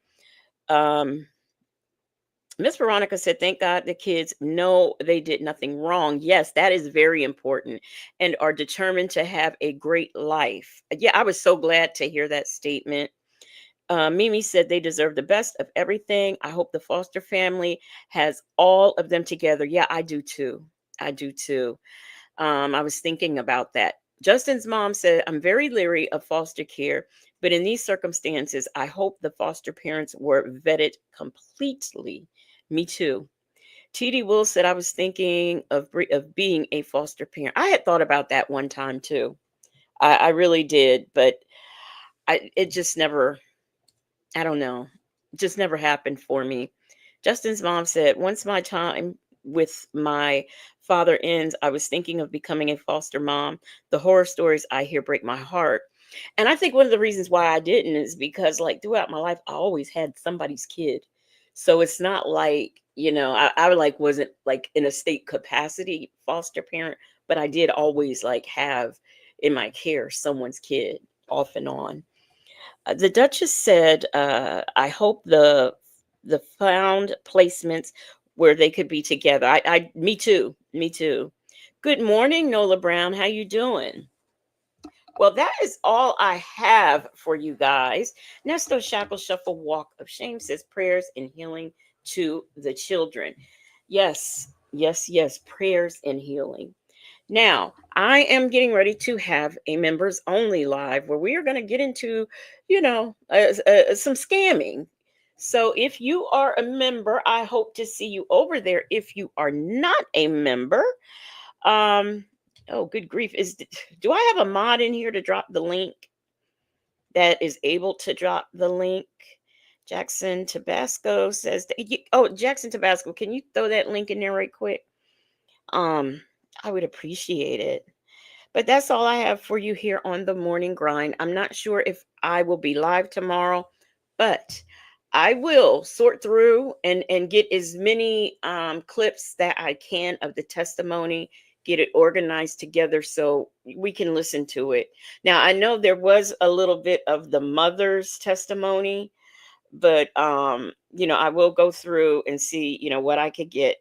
Miss Veronica said, thank God the kids know they did nothing wrong. Yes, that is very important, and are determined to have a great life. Yeah, I was so glad to hear that statement. Mimi said they deserve the best of everything. I hope the foster family has all of them together. Yeah, I do too. I do too. I was thinking about that. Justin's mom said, I'm very leery of foster care, but in these circumstances, I hope the foster parents were vetted completely. Me too. T.D. Will said, I was thinking of being a foster parent. I had thought about that one time too. I really did, but it just never... I don't know. Just never happened for me. Justin's mom said, once my time with my father ends, I was thinking of becoming a foster mom. The horror stories I hear break my heart. And I think one of the reasons why I didn't is because, like, throughout my life, I always had somebody's kid. So it's not like, I like wasn't like in a state capacity foster parent, but I did always like have in my care someone's kid off and on. The Duchess said, I hope the found placements where they could be together. Me too. Me too. Good morning, Nola Brown. How you doing? Well, that is all I have for you guys. Nesto Shackle Shuffle Walk of Shame says prayers and healing to the children. Yes, yes, yes, prayers and healing. Now, I am getting ready to have a members only live where we are going to get into, some scamming. So if you are a member, I hope to see you over there. If you are not a member, oh, good grief. Do I have a mod in here to drop the link that is able to drop the link? Jackson Tabasco says, Jackson Tabasco, can you throw that link in there right quick? I would appreciate it. But that's all I have for you here on the morning grind. I'm not sure if I will be live tomorrow, but I will sort through and get as many clips that I can of the testimony, get it organized together so we can listen to it. Now, I know there was a little bit of the mother's testimony, but I will go through and see, what I could get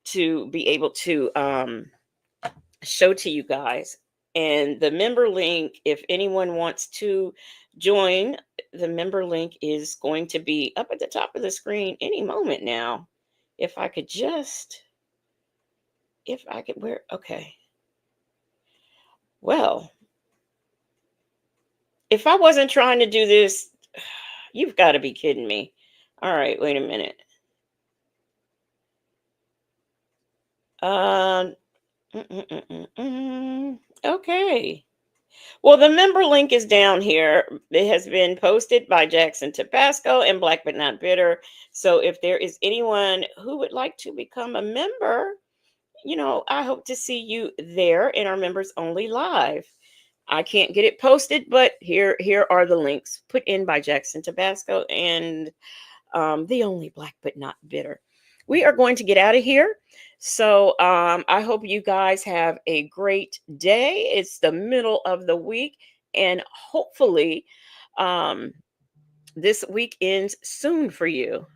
to be able to show to you guys. And the member link, if anyone wants to join, the member link is going to be up at the top of the screen any moment now. If I could, okay. Well, if I wasn't trying to do this, you've got to be kidding me. All right, wait a minute. Okay. Well, the member link is down here. It has been posted by Jackson Tabasco and Black But Not Bitter. So if there is anyone who would like to become a member, I hope to see you there in our members only live. I can't get it posted, but here are the links put in by Jackson Tabasco and the only Black But Not Bitter. We are going to get out of here. So I hope you guys have a great day. It's the middle of the week, and hopefully this week ends soon for you.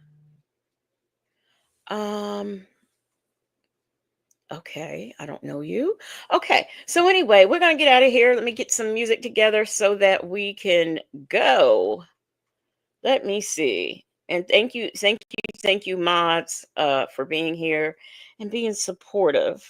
Okay, I don't know you. Okay, so anyway, we're going to get out of here. Let me get some music together so that we can go. Let me see. And thank you, mods, for being here and being supportive.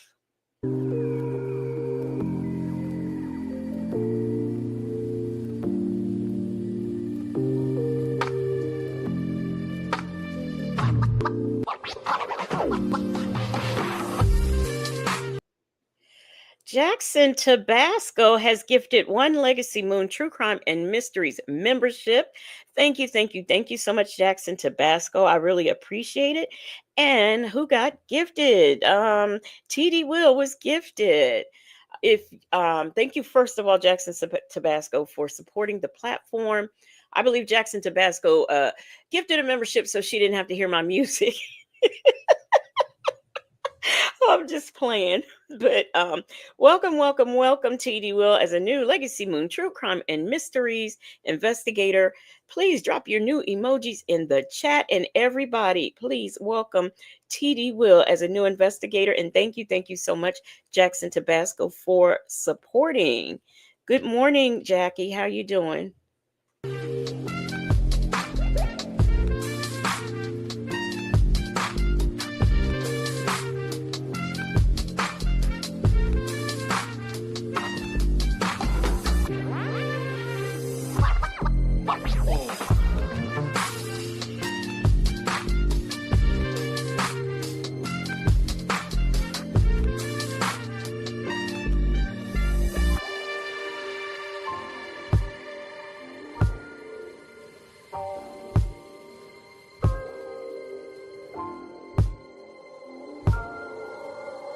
Jackson Tabasco has gifted one Legacy Moon True Crime and Mysteries membership. Thank you so much, Jackson Tabasco. I really appreciate it. And who got gifted? TD Will was gifted. Thank you, first of all, Jackson Tabasco, for supporting the platform. I believe Jackson Tabasco gifted a membership so she didn't have to hear my music. I'm just playing, but welcome, TD Will, as a new Legacy Moon True Crime and Mysteries investigator. Please drop your new emojis in the chat, and everybody, please welcome TD Will as a new investigator. And thank you so much, Jackson Tabasco, for supporting. Good morning, Jackie. How you doing?